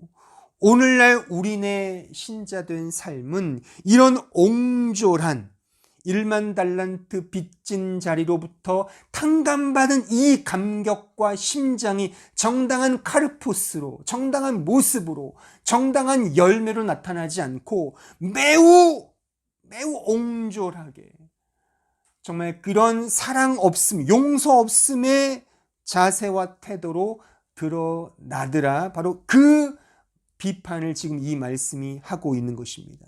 오늘날 우리네 신자된 삶은 이런 옹졸한 1만 달란트 빚진 자리로부터 탕감받은 이 감격과 심장이 정당한 카르포스로, 정당한 모습으로, 정당한 열매로 나타나지 않고 매우 옹졸하게, 정말 그런 사랑 없음, 용서 없음의 자세와 태도로 드러나더라. 바로 그 비판을 지금 이 말씀이 하고 있는 것입니다.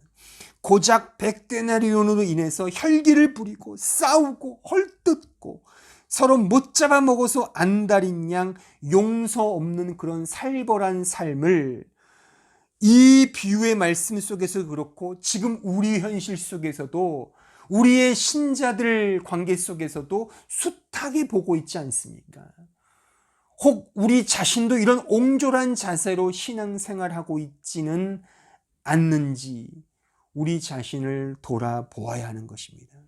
고작 백데나리온으로 인해서 혈기를 부리고 싸우고 헐뜯고 서로 못 잡아먹어서 안달인 양 용서 없는 그런 살벌한 삶을 이 비유의 말씀 속에서 그렇고 지금 우리 현실 속에서도 우리의 신자들 관계 속에서도 숱하게 보고 있지 않습니까? 혹 우리 자신도 이런 옹졸한 자세로 신앙생활하고 있지는 않는지 우리 자신을 돌아보아야 하는 것입니다.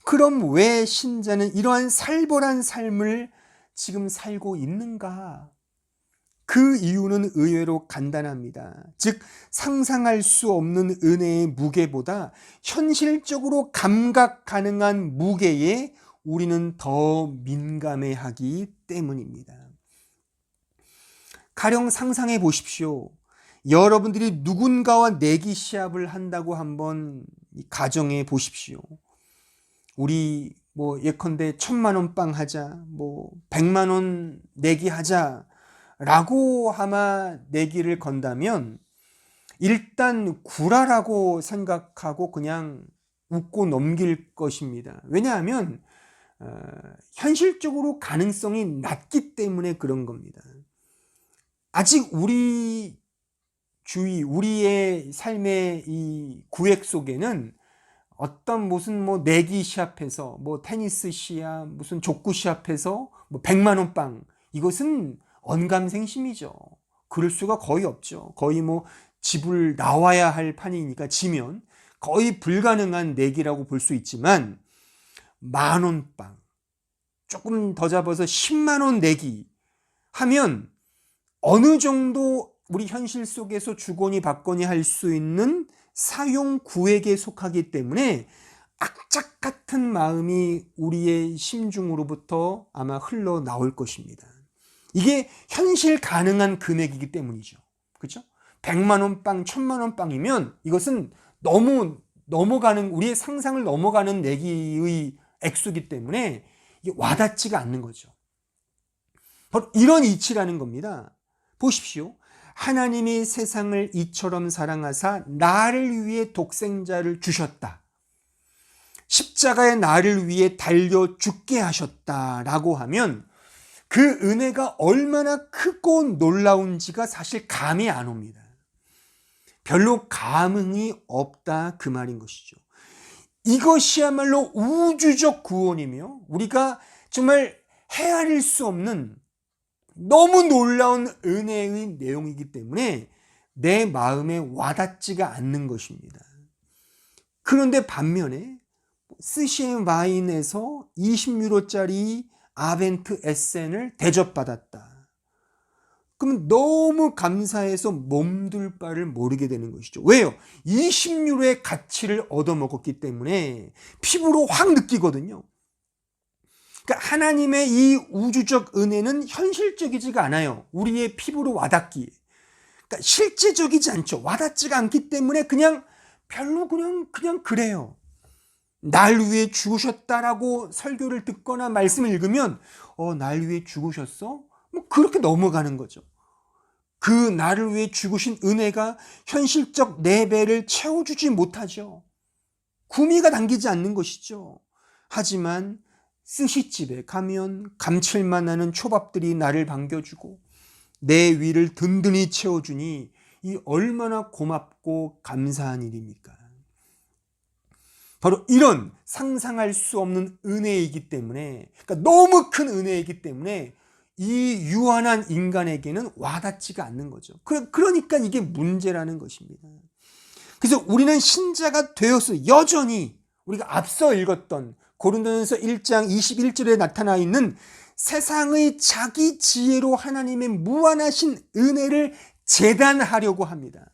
그럼 왜 신자는 이러한 살벌한 삶을 지금 살고 있는가? 그 이유는 의외로 간단합니다. 즉 상상할 수 없는 은혜의 무게보다 현실적으로 감각 가능한 무게에 우리는 더 민감해하기 때문입니다. 가령 상상해 보십시오. 여러분들이 누군가와 내기 시합을 한다고 한번 가정해 보십시오. 우리 예컨대 1,000,000원 빵 하자, 100만원 내기 하자 라고 아마 내기를 건다면 일단 구라라고 생각하고 그냥 웃고 넘길 것입니다. 왜냐하면 현실적으로 가능성이 낮기 때문에 그런 겁니다. 아직 우리 주위, 우리의 삶의 이 구획 속에는 어떤 무슨 내기 시합해서 테니스 시합, 무슨 족구 시합해서 100만원 빵, 이것은 언감생심이죠. 그럴 수가 거의 없죠. 거의 집을 나와야 할 판이니까 지면 거의 불가능한 내기라고 볼 수 있지만 10,000원 빵, 조금 더 잡아서 100,000원 내기 하면 어느 정도 우리 현실 속에서 주거니 받거니 할 수 있는 사용 구획에 속하기 때문에 악착 같은 마음이 우리의 심중으로부터 아마 흘러나올 것입니다. 이게 현실 가능한 금액이기 때문이죠. 그렇죠? 100만원 빵, 1,000만원 빵이면 이것은 너무 넘어가는, 우리의 상상을 넘어가는 내기의 액수이기 때문에 이게 와닿지가 않는 거죠. 바로 이런 이치라는 겁니다. 보십시오. 하나님이 세상을 이처럼 사랑하사 나를 위해 독생자를 주셨다. 십자가에 나를 위해 달려 죽게 하셨다라고 하면 그 은혜가 얼마나 크고 놀라운지가 사실 감이 안 옵니다. 별로 감흥이 없다, 그 말인 것이죠. 이것이야말로 우주적 구원이며 우리가 정말 헤아릴 수 없는 너무 놀라운 은혜의 내용이기 때문에 내 마음에 와닿지가 않는 것입니다. 그런데 반면에 스시앤 와인에서 20유로짜리 아벤트 에센을 대접받았다. 그러면 너무 감사해서 몸둘 바를 모르게 되는 것이죠. 왜요? 20유로의 가치를 얻어먹었기 때문에 피부로 확 느끼거든요. 그러니까 하나님의 이 우주적 은혜는 현실적이지가 않아요. 우리의 피부로 와닿기에. 그러니까 실제적이지 않죠. 와닿지가 않기 때문에 그냥 별로 그냥 그래요. 날 위해 죽으셨다라고 설교를 듣거나 말씀을 읽으면 날 위해 죽으셨어? 뭐 그렇게 넘어가는 거죠. 그 나를 위해 죽으신 은혜가 현실적 내 배를 채워주지 못하죠. 구미가 당기지 않는 것이죠. 하지만 스시집에 가면 감칠맛 나는 초밥들이 나를 반겨주고 내 위를 든든히 채워주니 이 얼마나 고맙고 감사한 일입니까? 바로 이런 상상할 수 없는 은혜이기 때문에, 그러니까 너무 큰 은혜이기 때문에 이 유한한 인간에게는 와닿지가 않는 거죠. 그러니까 이게 문제라는 것입니다. 그래서 우리는 신자가 되어서 여전히 우리가 앞서 읽었던 고린도전서 1장 21절에 나타나 있는 세상의 자기 지혜로 하나님의 무한하신 은혜를 재단하려고 합니다.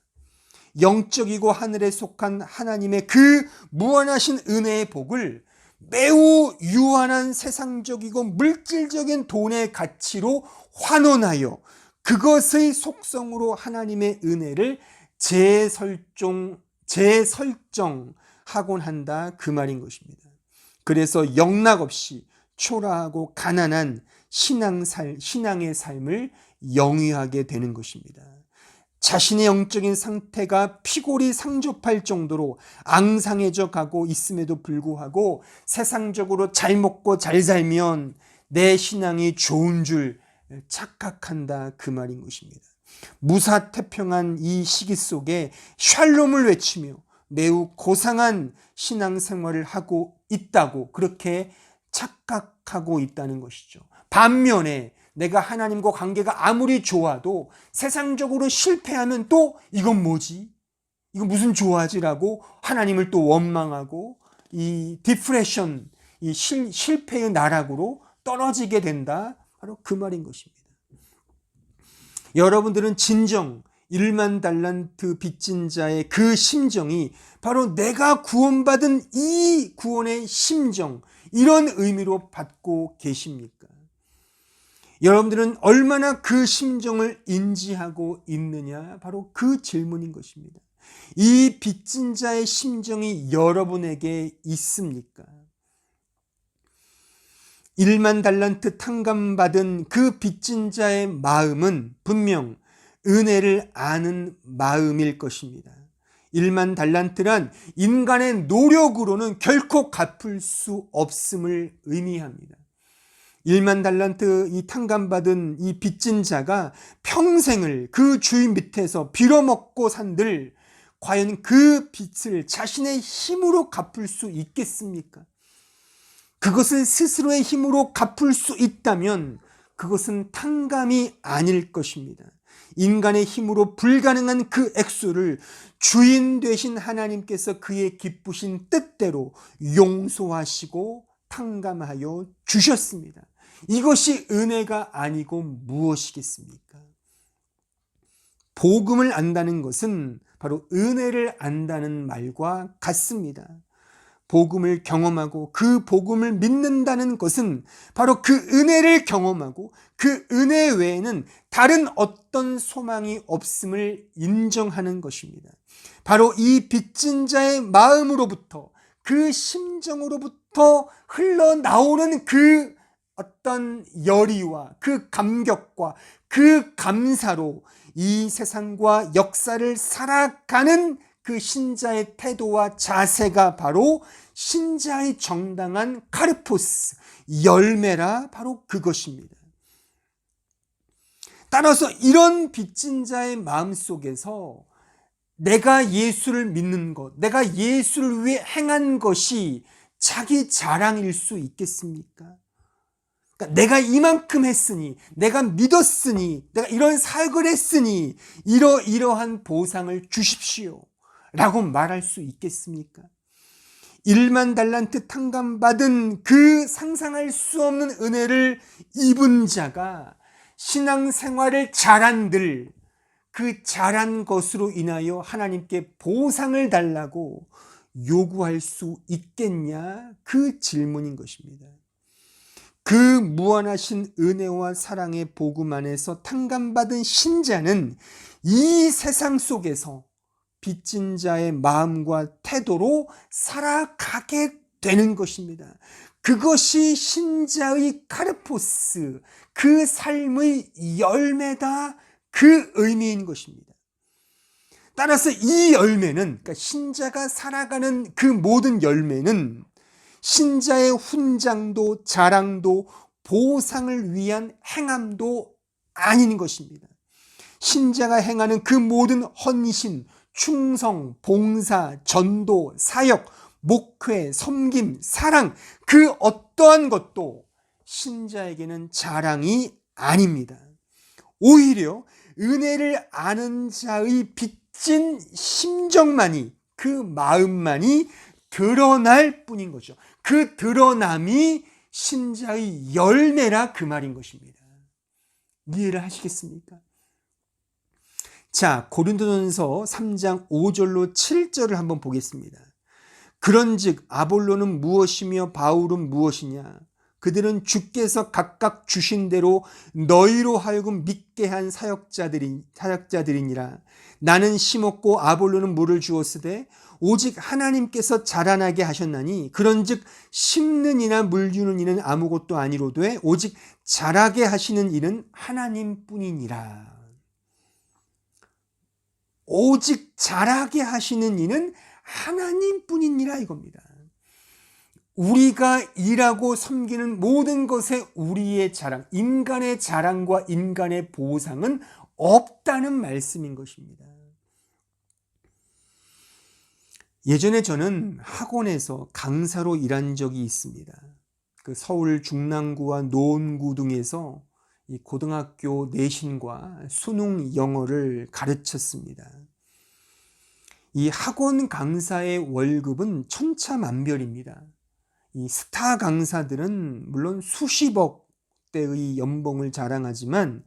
영적이고 하늘에 속한 하나님의 그 무한하신 은혜의 복을 매우 유한한 세상적이고 물질적인 돈의 가치로 환원하여 그것의 속성으로 하나님의 은혜를 재설정하곤 한다, 그 말인 것입니다. 그래서 영락없이 초라하고 가난한 신앙의 삶을 영위하게 되는 것입니다. 자신의 영적인 상태가 피골이 상접할 정도로 앙상해져 가고 있음에도 불구하고 세상적으로 잘 먹고 잘 살면 내 신앙이 좋은 줄 착각한다, 그 말인 것입니다. 무사태평한 이 시기 속에 샬롬을 외치며 매우 고상한 신앙생활을 하고 있다고 그렇게 착각하고 있다는 것이죠. 반면에 내가 하나님과 관계가 아무리 좋아도 세상적으로 실패하면 또 이건 뭐지? 이건 무슨 좋아지라고 하나님을 또 원망하고 이 디프레션, 이 실패의 나락으로 떨어지게 된다. 바로 그 말인 것입니다. 여러분들은 진정 1만 달란트 빚진 자의 그 심정이 바로 내가 구원받은 이 구원의 심정, 이런 의미로 받고 계십니까? 여러분들은 얼마나 그 심정을 인지하고 있느냐? 바로 그 질문인 것입니다. 이 빚진 자의 심정이 여러분에게 있습니까? 1만 달란트 탕감받은 그 빚진 자의 마음은 분명 은혜를 아는 마음일 것입니다. 1만 달란트란 인간의 노력으로는 결코 갚을 수 없음을 의미합니다. 1만 달란트 이 탕감받은 이 빚진 자가 평생을 그 주인 밑에서 빌어먹고 산들 과연 그 빚을 자신의 힘으로 갚을 수 있겠습니까? 그것을 스스로의 힘으로 갚을 수 있다면 그것은 탕감이 아닐 것입니다. 인간의 힘으로 불가능한 그 액수를 주인 되신 하나님께서 그의 기쁘신 뜻대로 용서하시고 탕감하여 주셨습니다. 이것이 은혜가 아니고 무엇이겠습니까? 복음을 안다는 것은 바로 은혜를 안다는 말과 같습니다. 복음을 경험하고 그 복음을 믿는다는 것은 바로 그 은혜를 경험하고 그 은혜 외에는 다른 어떤 소망이 없음을 인정하는 것입니다. 바로 이 빚진 자의 마음으로부터, 그 심정으로부터 흘러나오는 그 어떤 열의와 그 감격과 그 감사로 이 세상과 역사를 살아가는 그 신자의 태도와 자세가 바로 신자의 정당한 카르포스, 열매라, 바로 그것입니다. 따라서 이런 빚진 자의 마음속에서 내가 예수를 믿는 것, 내가 예수를 위해 행한 것이 자기 자랑일 수 있겠습니까? 그러니까 내가 이만큼 했으니, 내가 믿었으니, 내가 이런 사역을 했으니 이러한 보상을 주십시오 라고 말할 수 있겠습니까? 1만 달란트 탕감받은 그 상상할 수 없는 은혜를 입은 자가 신앙생활을 잘한들 그 잘한 것으로 인하여 하나님께 보상을 달라고 요구할 수 있겠냐? 그 질문인 것입니다. 그 무한하신 은혜와 사랑의 복음 안에서 탕감받은 신자는 이 세상 속에서 빚진 자의 마음과 태도로 살아가게 되는 것입니다. 그것이 신자의 카르포스, 그 삶의 열매다, 그 의미인 것입니다. 따라서 이 열매는, 그러니까 신자가 살아가는 그 모든 열매는 신자의 훈장도 자랑도 보상을 위한 행함도 아닌 것입니다. 신자가 행하는 그 모든 헌신, 충성, 봉사, 전도, 사역, 목회, 섬김, 사랑, 그 어떠한 것도 신자에게는 자랑이 아닙니다. 오히려 은혜를 아는 자의 빚진 심정만이, 그 마음만이 드러날 뿐인 거죠. 그 드러남이 신자의 열매라 그 말인 것입니다. 이해를 하시겠습니까? 자, 고린도전서 3장 5절로 7절을 한번 보겠습니다. 그런즉 아볼로는 무엇이며 바울은 무엇이냐? 그들은 주께서 각각 주신 대로 너희로 하여금 믿게 한 사역자들이니라. 나는 심었고 아볼로는 물을 주었으되 오직 하나님께서 자라나게 하셨나니 그런즉 심는 이나 물 주는 이는 아무것도 아니로되 오직 자라게 하시는 이는 하나님뿐이니라. 오직 자라게 하시는 이는 하나님뿐이니라 이겁니다. 우리가 일하고 섬기는 모든 것에 우리의 자랑, 인간의 자랑과 인간의 보상은 없다는 말씀인 것입니다. 예전에 저는 학원에서 강사로 일한 적이 있습니다. 그 서울 중랑구와 노원구 등에서 이 고등학교 내신과 수능 영어를 가르쳤습니다. 이 학원 강사의 월급은 천차만별입니다. 이 스타 강사들은 물론 수십억 대의 연봉을 자랑하지만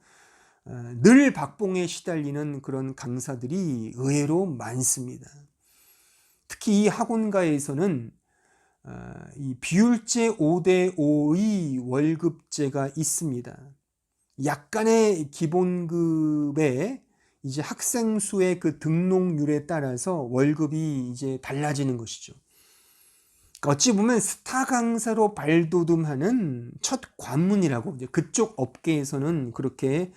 늘 박봉에 시달리는 그런 강사들이 의외로 많습니다. 특히 이 학원가에서는 이 비율제 5대5의 월급제가 있습니다. 약간의 기본급에 이제 학생 수의 그 등록률에 따라서 월급이 이제 달라지는 것이죠. 어찌 보면 스타 강사로 발돋움하는 첫 관문이라고 이제 그쪽 업계에서는 그렇게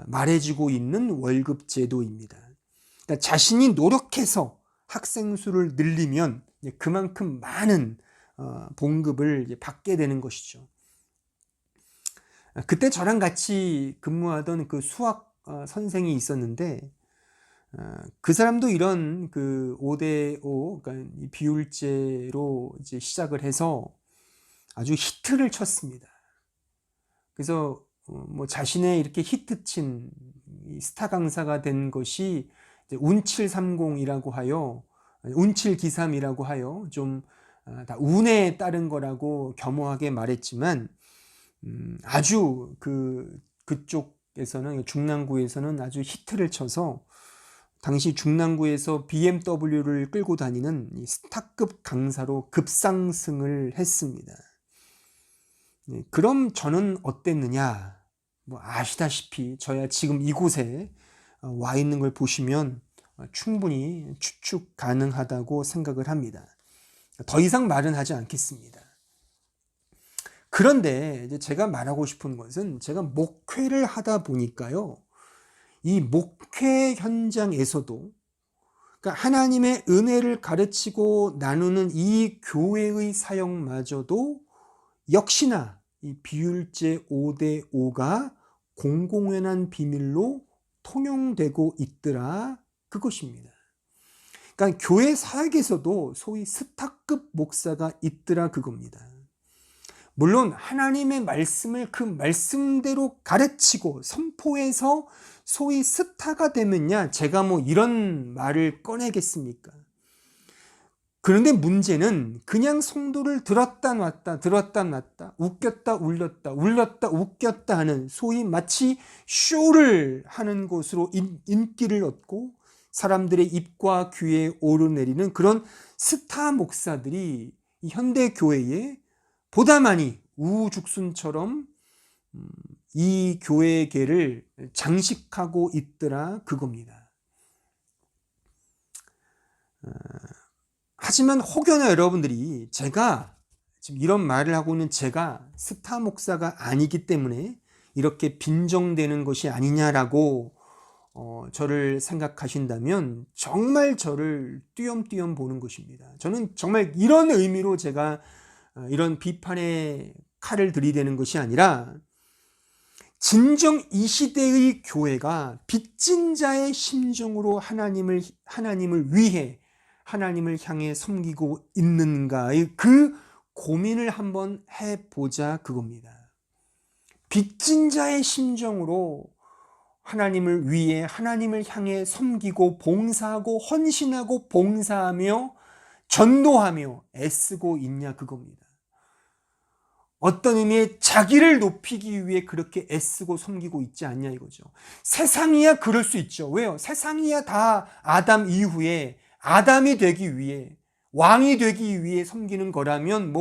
말해지고 있는 월급 제도입니다. 그러니까 자신이 노력해서 학생 수를 늘리면 그만큼 많은 봉급을 받게 되는 것이죠. 그때 저랑 같이 근무하던 그 수학 선생이 있었는데 그 사람도 이런 그 5대5 그러니까 비율제로 이제 시작을 해서 아주 히트를 쳤습니다. 그래서 뭐 자신의 이렇게 히트친 스타 강사가 된 것이 운칠삼공이라고 하여 운칠기삼이라고 하여 좀 다 운에 따른 거라고 겸허하게 말했지만 아주 그쪽에서는 중랑구에서는 아주 히트를 쳐서 당시 중랑구에서 BMW를 끌고 다니는 스타급 강사로 급상승을 했습니다. 그럼 저는 어땠느냐? 뭐 아시다시피 저야 지금 이곳에 와 있는 걸 보시면 충분히 추측 가능하다고 생각을 합니다. 더 이상 말은 하지 않겠습니다. 그런데 이제 제가 말하고 싶은 것은 제가 목회를 하다 보니까요. 이 목회 현장에서도 그러니까 하나님의 은혜를 가르치고 나누는 이 교회의 사역마저도 역시나 이 비율제 5대5가 공공연한 비밀로 통용되고 있더라 그것입니다. 그러니까 교회 사역에서도 소위 스타급 목사가 있더라 그겁니다. 물론 하나님의 말씀을 그 말씀대로 가르치고 선포해서 소위 스타가 되면야 제가 뭐 이런 말을 꺼내겠습니까? 그런데 문제는 그냥 성도를 들었다 놨다 들었다 놨다 웃겼다 울렸다 울렸다 웃겼다 하는 소위 마치 쇼를 하는 곳으로 인기를 얻고 사람들의 입과 귀에 오르내리는 그런 스타 목사들이 이 현대 교회에 보다 많이 우후죽순처럼 이 교회계를 장식하고 있더라 그겁니다. 하지만 혹여나 여러분들이 제가 지금 이런 말을 하고 있는 제가 스타 목사가 아니기 때문에 이렇게 빈정되는 것이 아니냐라고 저를 생각하신다면 정말 저를 띄엄띄엄 보는 것입니다. 저는 정말 이런 의미로 제가 이런 비판의 칼을 들이대는 것이 아니라 진정 이 시대의 교회가 빚진 자의 심정으로 하나님을 위해 하나님을 향해 섬기고 있는가의 그 고민을 한번 해보자 그겁니다. 빚진 자의 심정으로 하나님을 위해 하나님을 향해 섬기고 봉사하고 헌신하고 봉사하며 전도하며 애쓰고 있냐 그겁니다. 어떤 의미의 자기를 높이기 위해 그렇게 애쓰고 섬기고 있지 않냐 이거죠. 세상이야 그럴 수 있죠. 왜요? 세상이야 다 아담 이후에 아담이 되기 위해 왕이 되기 위해 섬기는 거라면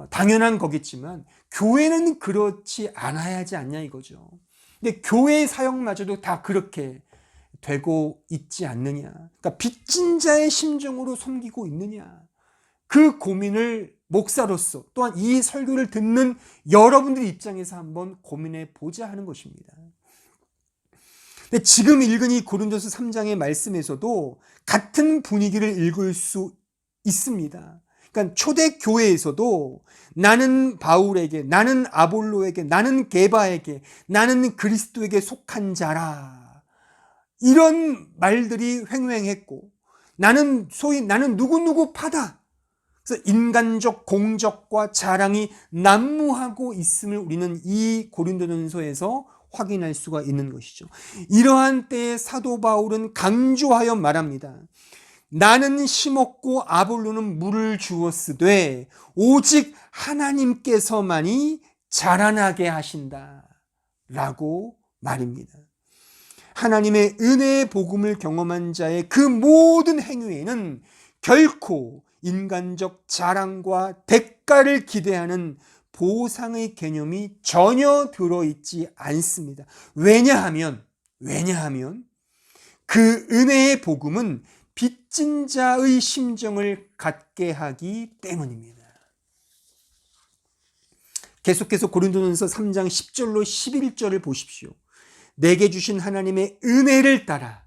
당연한 거겠지만 교회는 그렇지 않아야 하지 않냐 이거죠. 근데 교회의 사역마저도 다 그렇게 되고 있지 않느냐. 그러니까 빚진 자의 심정으로 섬기고 있느냐. 그 고민을 목사로서 또한 이 설교를 듣는 여러분들 입장에서 한번 고민해 보자 하는 것입니다. 근데 지금 읽은 이 고린도서 3장의 말씀에서도 같은 분위기를 읽을 수 있습니다. 그러니까 초대 교회에서도 나는 바울에게, 나는 아볼로에게, 나는 게바에게, 나는 그리스도에게 속한 자라. 이런 말들이 횡행했고 나는 누구누구 파다. 그래서 인간적 공적과 자랑이 난무하고 있음을 우리는 이 고린도전서에서 확인할 수가 있는 것이죠. 이러한 때에 사도 바울은 강조하여 말합니다. 나는 심었고 아볼로는 물을 주었으되 오직 하나님께서만이 자라나게 하신다 라고 말입니다. 하나님의 은혜의 복음을 경험한 자의 그 모든 행위에는 결코 인간적 자랑과 대가를 기대하는 보상의 개념이 전혀 들어있지 않습니다. 왜냐하면 그 은혜의 복음은 빚진 자의 심정을 갖게 하기 때문입니다. 계속해서 고린도전서 3장 10절로 11절을 보십시오. 내게 주신 하나님의 은혜를 따라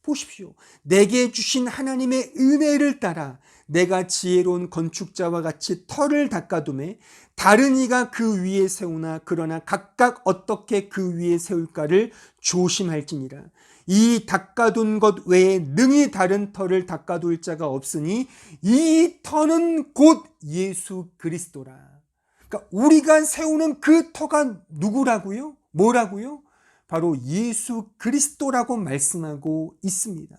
보십시오. 내게 주신 하나님의 은혜를 따라 내가 지혜로운 건축자와 같이 터를 닦아두매 다른 이가 그 위에 세우나 그러나 각각 어떻게 그 위에 세울까를 조심할지니라. 이 닦아둔 것 외에 능히 다른 터를 닦아둘 자가 없으니 이 터는 곧 예수 그리스도라. 그러니까 우리가 세우는 그 터가 누구라고요? 뭐라고요? 바로 예수 그리스도라고 말씀하고 있습니다.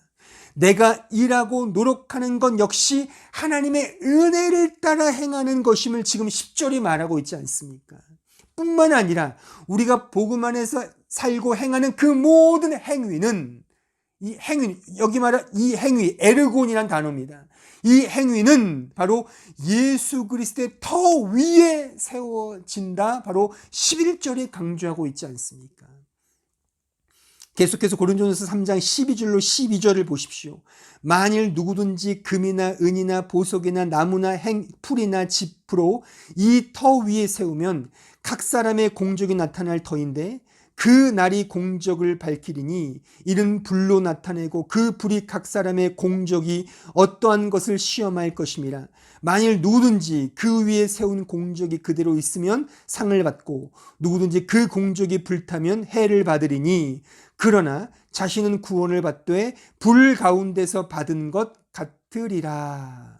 내가 일하고 노력하는 건 역시 하나님의 은혜를 따라 행하는 것임을 지금 10절이 말하고 있지 않습니까? 뿐만 아니라 우리가 복음 안에서 살고 행하는 그 모든 행위는 여기 말한 이 행위 에르곤이란 단어입니다. 이 행위는 바로 예수 그리스도의 터 위에 세워진다. 바로 11절에 강조하고 있지 않습니까? 계속해서 고린도전서 3장 12절로 12절을 보십시오. 만일 누구든지 금이나 은이나 보석이나 나무나 풀이나 짚으로 이 터 위에 세우면 각 사람의 공적이 나타날 터인데 그 날이 공적을 밝히리니 이는 불로 나타내고 그 불이 각 사람의 공적이 어떠한 것을 시험할 것임이라. 만일 누구든지 그 위에 세운 공적이 그대로 있으면 상을 받고 누구든지 그 공적이 불타면 해를 받으리니 그러나 자신은 구원을 받되 불 가운데서 받은 것 같으리라.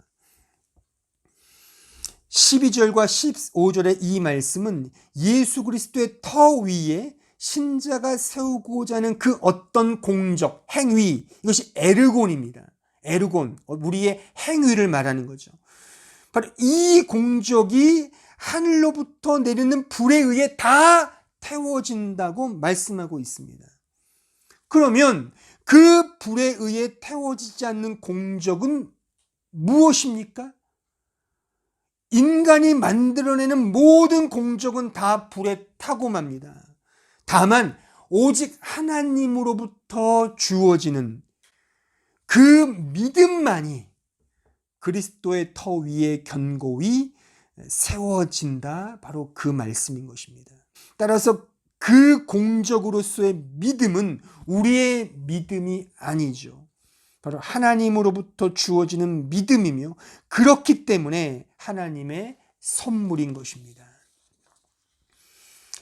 12절과 15절의 이 말씀은 예수 그리스도의 터 위에 신자가 세우고자 하는 그 어떤 공적, 행위, 이것이 에르곤입니다. 에르곤, 우리의 행위를 말하는 거죠. 바로 이 공적이 하늘로부터 내리는 불에 의해 다 태워진다고 말씀하고 있습니다. 그러면 그 불에 의해 태워지지 않는 공적은 무엇입니까? 인간이 만들어내는 모든 공적은 다 불에 타고 맙니다. 다만 오직 하나님으로부터 주어지는 그 믿음만이 그리스도의 터 위에 견고히 세워진다. 바로 그 말씀인 것입니다. 따라서 그 공적으로서의 믿음은 우리의 믿음이 아니죠. 바로 하나님으로부터 주어지는 믿음이며 그렇기 때문에 하나님의 선물인 것입니다.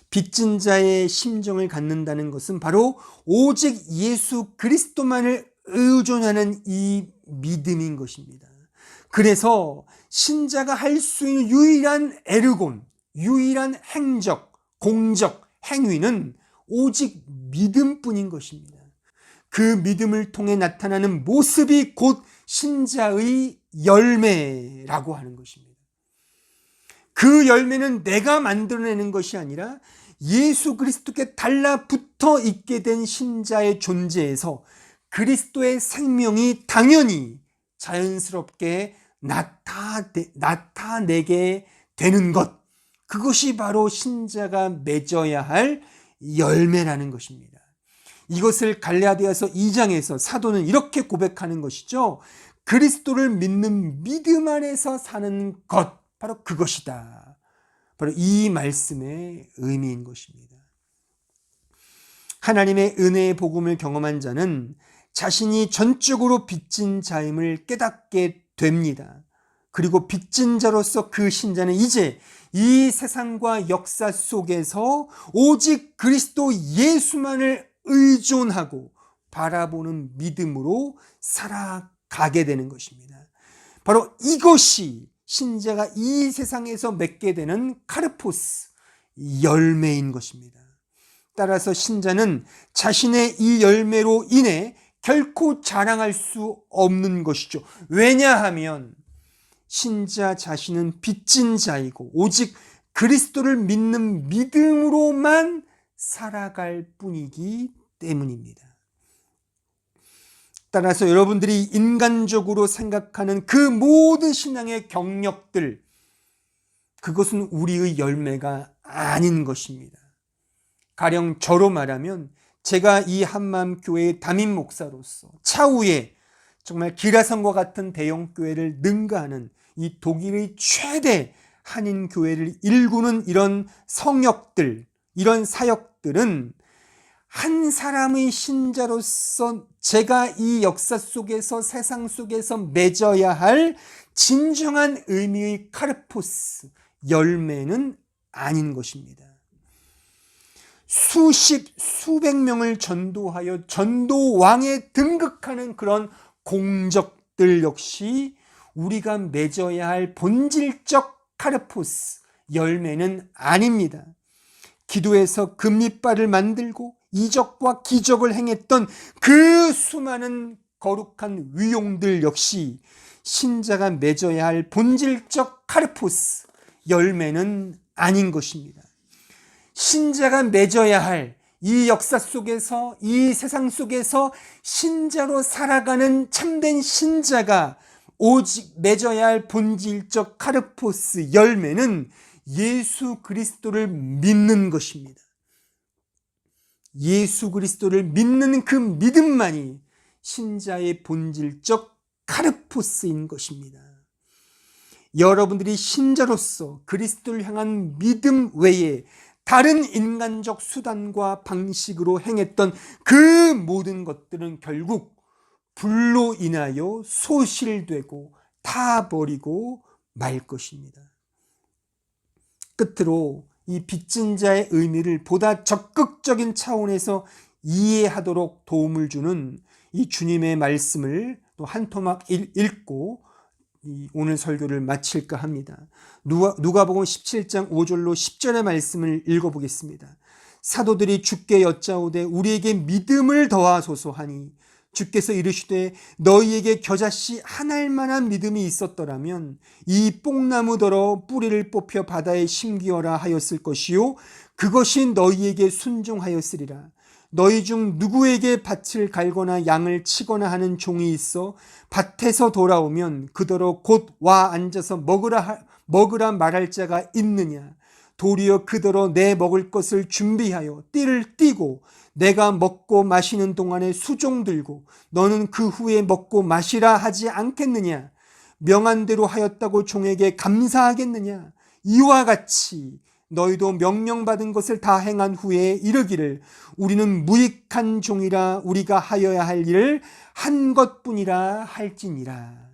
빚진 자의 심정을 갖는다는 것은 바로 오직 예수 그리스도만을 의존하는 이 믿음인 것입니다. 그래서 신자가 할 수 있는 유일한 에르곤, 유일한 행적, 공적, 행위는 오직 믿음뿐인 것입니다. 그 믿음을 통해 나타나는 모습이 곧 신자의 열매라고 하는 것입니다. 그 열매는 내가 만들어내는 것이 아니라 예수 그리스도께 달라붙어 있게 된 신자의 존재에서 그리스도의 생명이 당연히 자연스럽게 나타내게 되는 것, 그것이 바로 신자가 맺어야 할 열매라는 것입니다. 이것을 갈라디아서 2장에서 사도는 이렇게 고백하는 것이죠. 그리스도를 믿는 믿음 안에서 사는 것, 바로 그것이다. 바로 이 말씀의 의미인 것입니다. 하나님의 은혜의 복음을 경험한 자는 자신이 전적으로 빚진 자임을 깨닫게 됩니다. 그리고 빚진 자로서 그 신자는 이제 이 세상과 역사 속에서 오직 그리스도 예수만을 의존하고 바라보는 믿음으로 살아가게 되는 것입니다. 바로 이것이 신자가 이 세상에서 맺게 되는 카르포스, 열매인 것입니다. 따라서 신자는 자신의 이 열매로 인해 결코 자랑할 수 없는 것이죠. 왜냐하면 신자 자신은 빚진 자이고 오직 그리스도를 믿는 믿음으로만 살아갈 뿐이기 때문입니다. 따라서 여러분들이 인간적으로 생각하는 그 모든 신앙의 경력들, 그것은 우리의 열매가 아닌 것입니다. 가령 저로 말하면 제가 이 한마음교회의 담임 목사로서 차후에 정말 기라성과 같은 대형교회를 능가하는 이 독일의 최대 한인교회를 일구는 이런 성역들, 이런 사역들은 한 사람의 신자로서 제가 이 역사 속에서, 세상 속에서 맺어야 할 진정한 의미의 카르포스, 열매는 아닌 것입니다. 수백 명을 전도하여 전도왕에 등극하는 그런 공적들 역시 우리가 맺어야 할 본질적 카르포스, 열매는 아닙니다. 기도에서 금리발을 만들고 이적과 기적을 행했던 그 수많은 거룩한 위용들 역시 신자가 맺어야 할 본질적 카르포스, 열매는 아닌 것입니다. 신자가 맺어야 할 이 역사 속에서, 이 세상 속에서 신자로 살아가는 참된 신자가 오직 맺어야 할 본질적 카르포스, 열매는 예수 그리스도를 믿는 것입니다. 예수 그리스도를 믿는 그 믿음만이 신자의 본질적 카르포스인 것입니다. 여러분들이 신자로서 그리스도를 향한 믿음 외에 다른 인간적 수단과 방식으로 행했던 그 모든 것들은 결국 불로 인하여 소실되고 타버리고 말 것입니다. 끝으로 이 빚진 자의 의미를 보다 적극적인 차원에서 이해하도록 도움을 주는 이 주님의 말씀을 또 한 토막 읽고 오늘 설교를 마칠까 합니다. 누가복음 17장 5절로 10절의 말씀을 읽어보겠습니다. 사도들이 주께 여짜오되 우리에게 믿음을 더하소서 하니 주께서 이르시되 너희에게 겨자씨 한 알만한 믿음이 있었더라면 이 뽕나무더러 뿌리를 뽑혀 바다에 심기어라 하였을 것이요 그것이 너희에게 순종하였으리라. 너희 중 누구에게 밭을 갈거나 양을 치거나 하는 종이 있어 밭에서 돌아오면 그더러 곧 와 앉아서 먹으라 말할 자가 있느냐. 도리어 그더러 내 먹을 것을 준비하여 띠를 띠고 내가 먹고 마시는 동안에 수종 들고 너는 그 후에 먹고 마시라 하지 않겠느냐. 명한 대로 하였다고 종에게 감사하겠느냐. 이와 같이 너희도 명령받은 것을 다 행한 후에 이르기를 우리는 무익한 종이라 우리가 하여야 할 일을 한 것뿐이라 할지니라.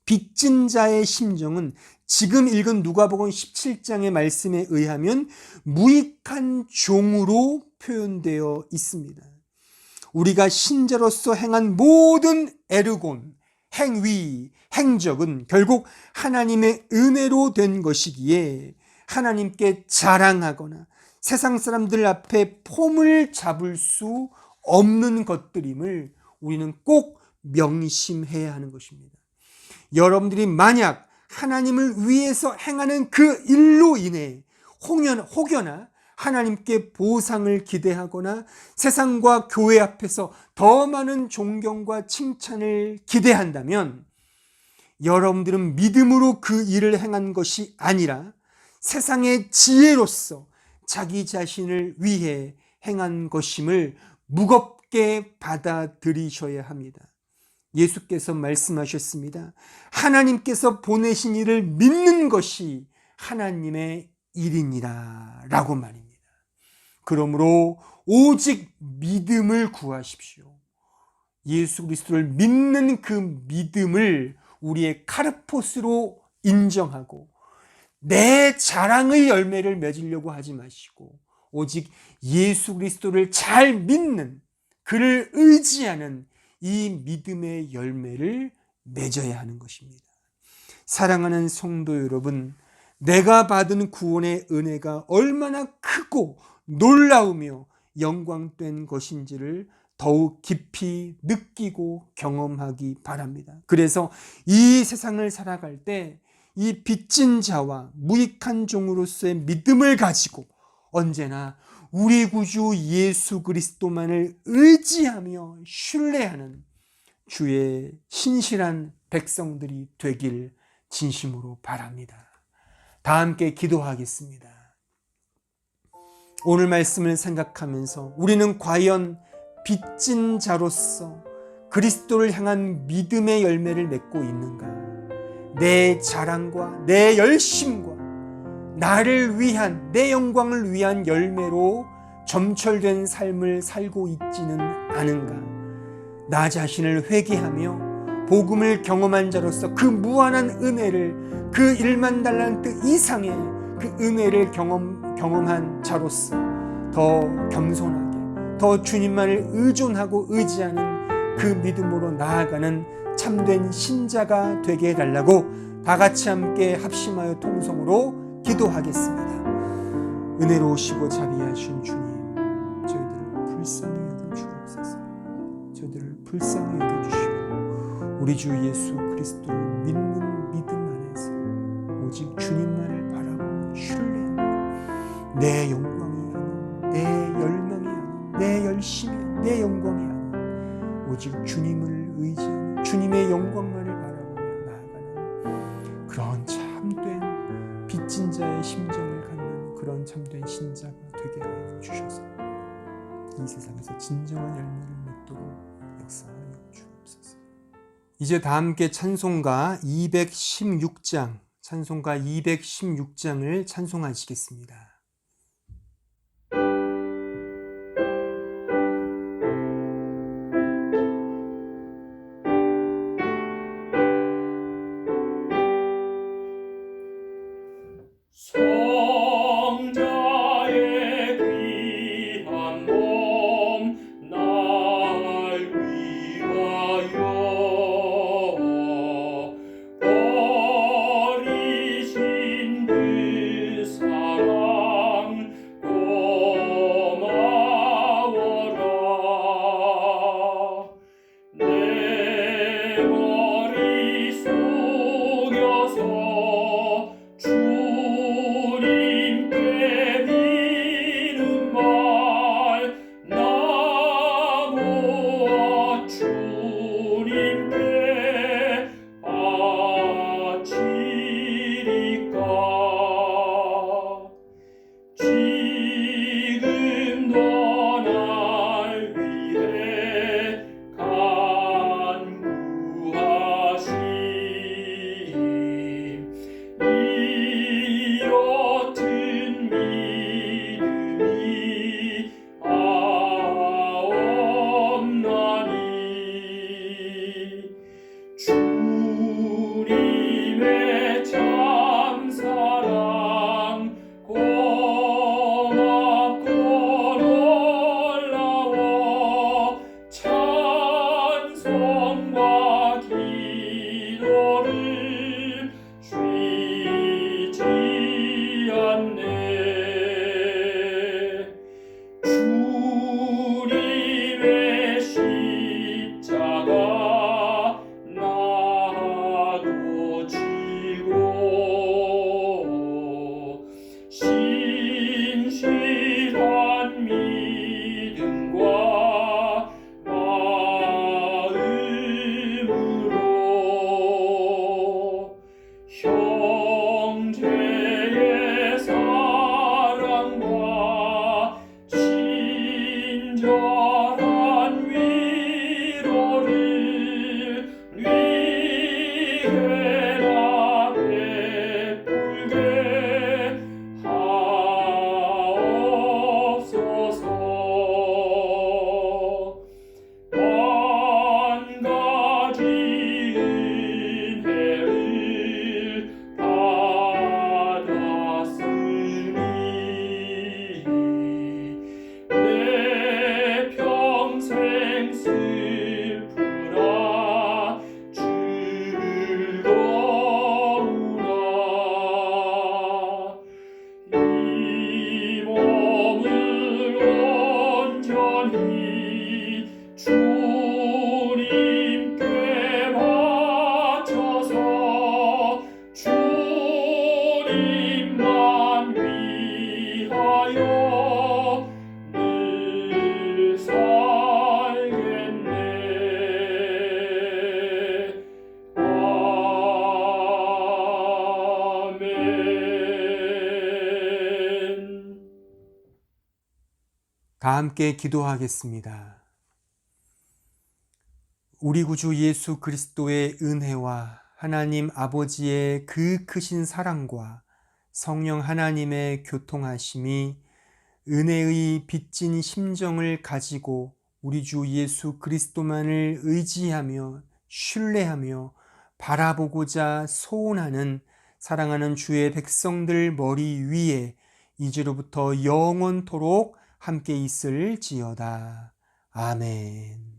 빚진 자의 심정은 지금 읽은 누가복음 17장의 말씀에 의하면 무익한 종으로 표현되어 있습니다. 우리가 신자로서 행한 모든 에르곤, 행위, 행적은 결국 하나님의 은혜로 된 것이기에 하나님께 자랑하거나 세상 사람들 앞에 폼을 잡을 수 없는 것들임을 우리는 꼭 명심해야 하는 것입니다. 여러분들이 만약 하나님을 위해서 행하는 그 일로 인해 혹여나 하나님께 보상을 기대하거나 세상과 교회 앞에서 더 많은 존경과 칭찬을 기대한다면 여러분들은 믿음으로 그 일을 행한 것이 아니라 세상의 지혜로서 자기 자신을 위해 행한 것임을 무겁게 받아들이셔야 합니다. 예수께서 말씀하셨습니다. 하나님께서 보내신 이를 믿는 것이 하나님의 일이니라 라고 말입니다. 그러므로 오직 믿음을 구하십시오. 예수 그리스도를 믿는 그 믿음을 우리의 카르포스로 인정하고 내 자랑의 열매를 맺으려고 하지 마시고 오직 예수 그리스도를 잘 믿는 그를 의지하는 이 믿음의 열매를 맺어야 하는 것입니다. 사랑하는 성도 여러분, 내가 받은 구원의 은혜가 얼마나 크고 놀라우며 영광된 것인지를 더욱 깊이 느끼고 경험하기 바랍니다. 그래서 이 세상을 살아갈 때 이 빚진 자와 무익한 종으로서의 믿음을 가지고 언제나 우리 구주 예수 그리스도만을 의지하며 신뢰하는 주의 신실한 백성들이 되길 진심으로 바랍니다. 다 함께 기도하겠습니다. 오늘 말씀을 생각하면서 우리는 과연 빚진 자로서 그리스도를 향한 믿음의 열매를 맺고 있는가? 내 자랑과 내 열심과 나를 위한 내 영광을 위한 열매로 점철된 삶을 살고 있지는 않은가? 나 자신을 회개하며 복음을 경험한 자로서 그 무한한 은혜를 그 1만 달란트 이상의 그 은혜를 경험한 자로서 더 겸손하게 더 주님만을 의존하고 의지하는 그 믿음으로 나아가는 참된 신자가 되게 해달라고 다 같이 함께 합심하여 통성으로 기도하겠습니다. 은혜로우시고 자비하신 주님, 저희들을 불쌍히 여겨주옵소서. 저희들을 불쌍히 여겨주시고 우리 주 예수 그리스도를 믿는 믿음 안에서 오직 주님만을 바라보며 신뢰하며 내 영광이 아닌 내 열망이 아닌 내 열심이 아닌 내 영광이 아닌 오직 주님을 의지하는 주님의 영광만을 바라보며 나아가는 그런 참된 빚진 자의 심정을 갖는 그런 참된 신자가 되게 하여 주셔서 이 세상에서 진정한 열매를 맺도록 역사하여 주옵소서. 이제 다 함께 찬송가 216장을 찬송하시겠습니다. 성자의 귀한 몸 날 위하여 버리신 그 사랑 다 함께 기도하겠습니다. 우리 구주 예수 그리스도의 은혜와 하나님 아버지의 그 크신 사랑과 성령 하나님의 교통하심이 은혜의 빚진 심정을 가지고 우리 주 예수 그리스도만을 의지하며 신뢰하며 바라보고자 소원하는 사랑하는 주의 백성들 머리 위에 이제로부터 영원토록 함께 있을지어다. 아멘.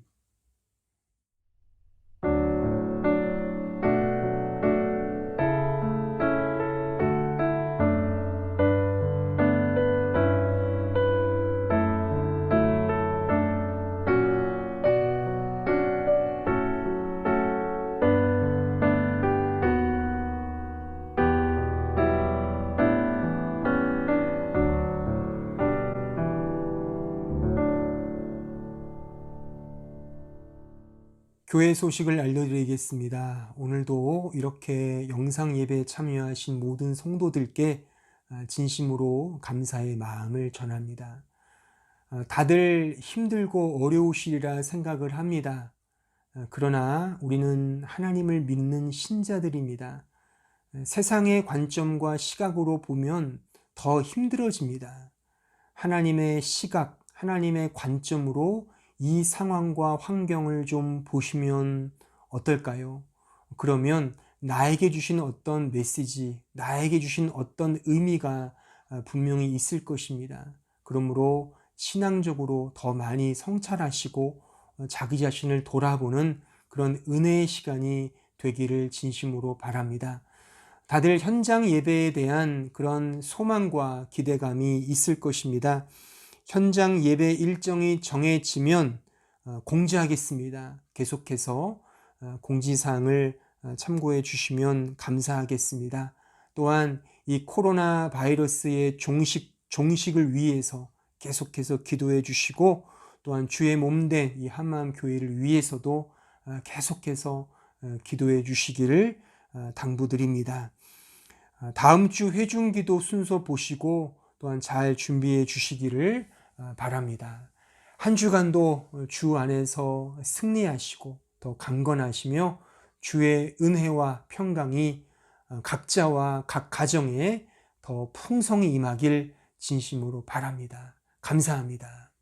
교회 소식을 알려드리겠습니다. 오늘도 이렇게 영상 예배에 참여하신 모든 성도들께 진심으로 감사의 마음을 전합니다. 다들 힘들고 어려우시리라 생각을 합니다. 그러나 우리는 하나님을 믿는 신자들입니다. 세상의 관점과 시각으로 보면 더 힘들어집니다. 하나님의 시각, 하나님의 관점으로 이 상황과 환경을 좀 보시면 어떨까요? 그러면 나에게 주신 어떤 메시지, 나에게 주신 어떤 의미가 분명히 있을 것입니다. 그러므로 신앙적으로 더 많이 성찰하시고 자기 자신을 돌아보는 그런 은혜의 시간이 되기를 진심으로 바랍니다. 다들 현장 예배에 대한 그런 소망과 기대감이 있을 것입니다. 현장 예배 일정이 정해지면 공지하겠습니다. 계속해서 공지사항을 참고해 주시면 감사하겠습니다. 또한 이 코로나 바이러스의 종식을 위해서 계속해서 기도해 주시고 또한 주의 몸된 이 한마음교회를 위해서도 계속해서 기도해 주시기를 당부드립니다. 다음 주 회중기도 순서 보시고 또한 잘 준비해 주시기를 바랍니다. 한 주간도 주 안에서 승리하시고 더 강건하시며 주의 은혜와 평강이 각자와 각 가정에 더 풍성히 임하길 진심으로 바랍니다. 감사합니다.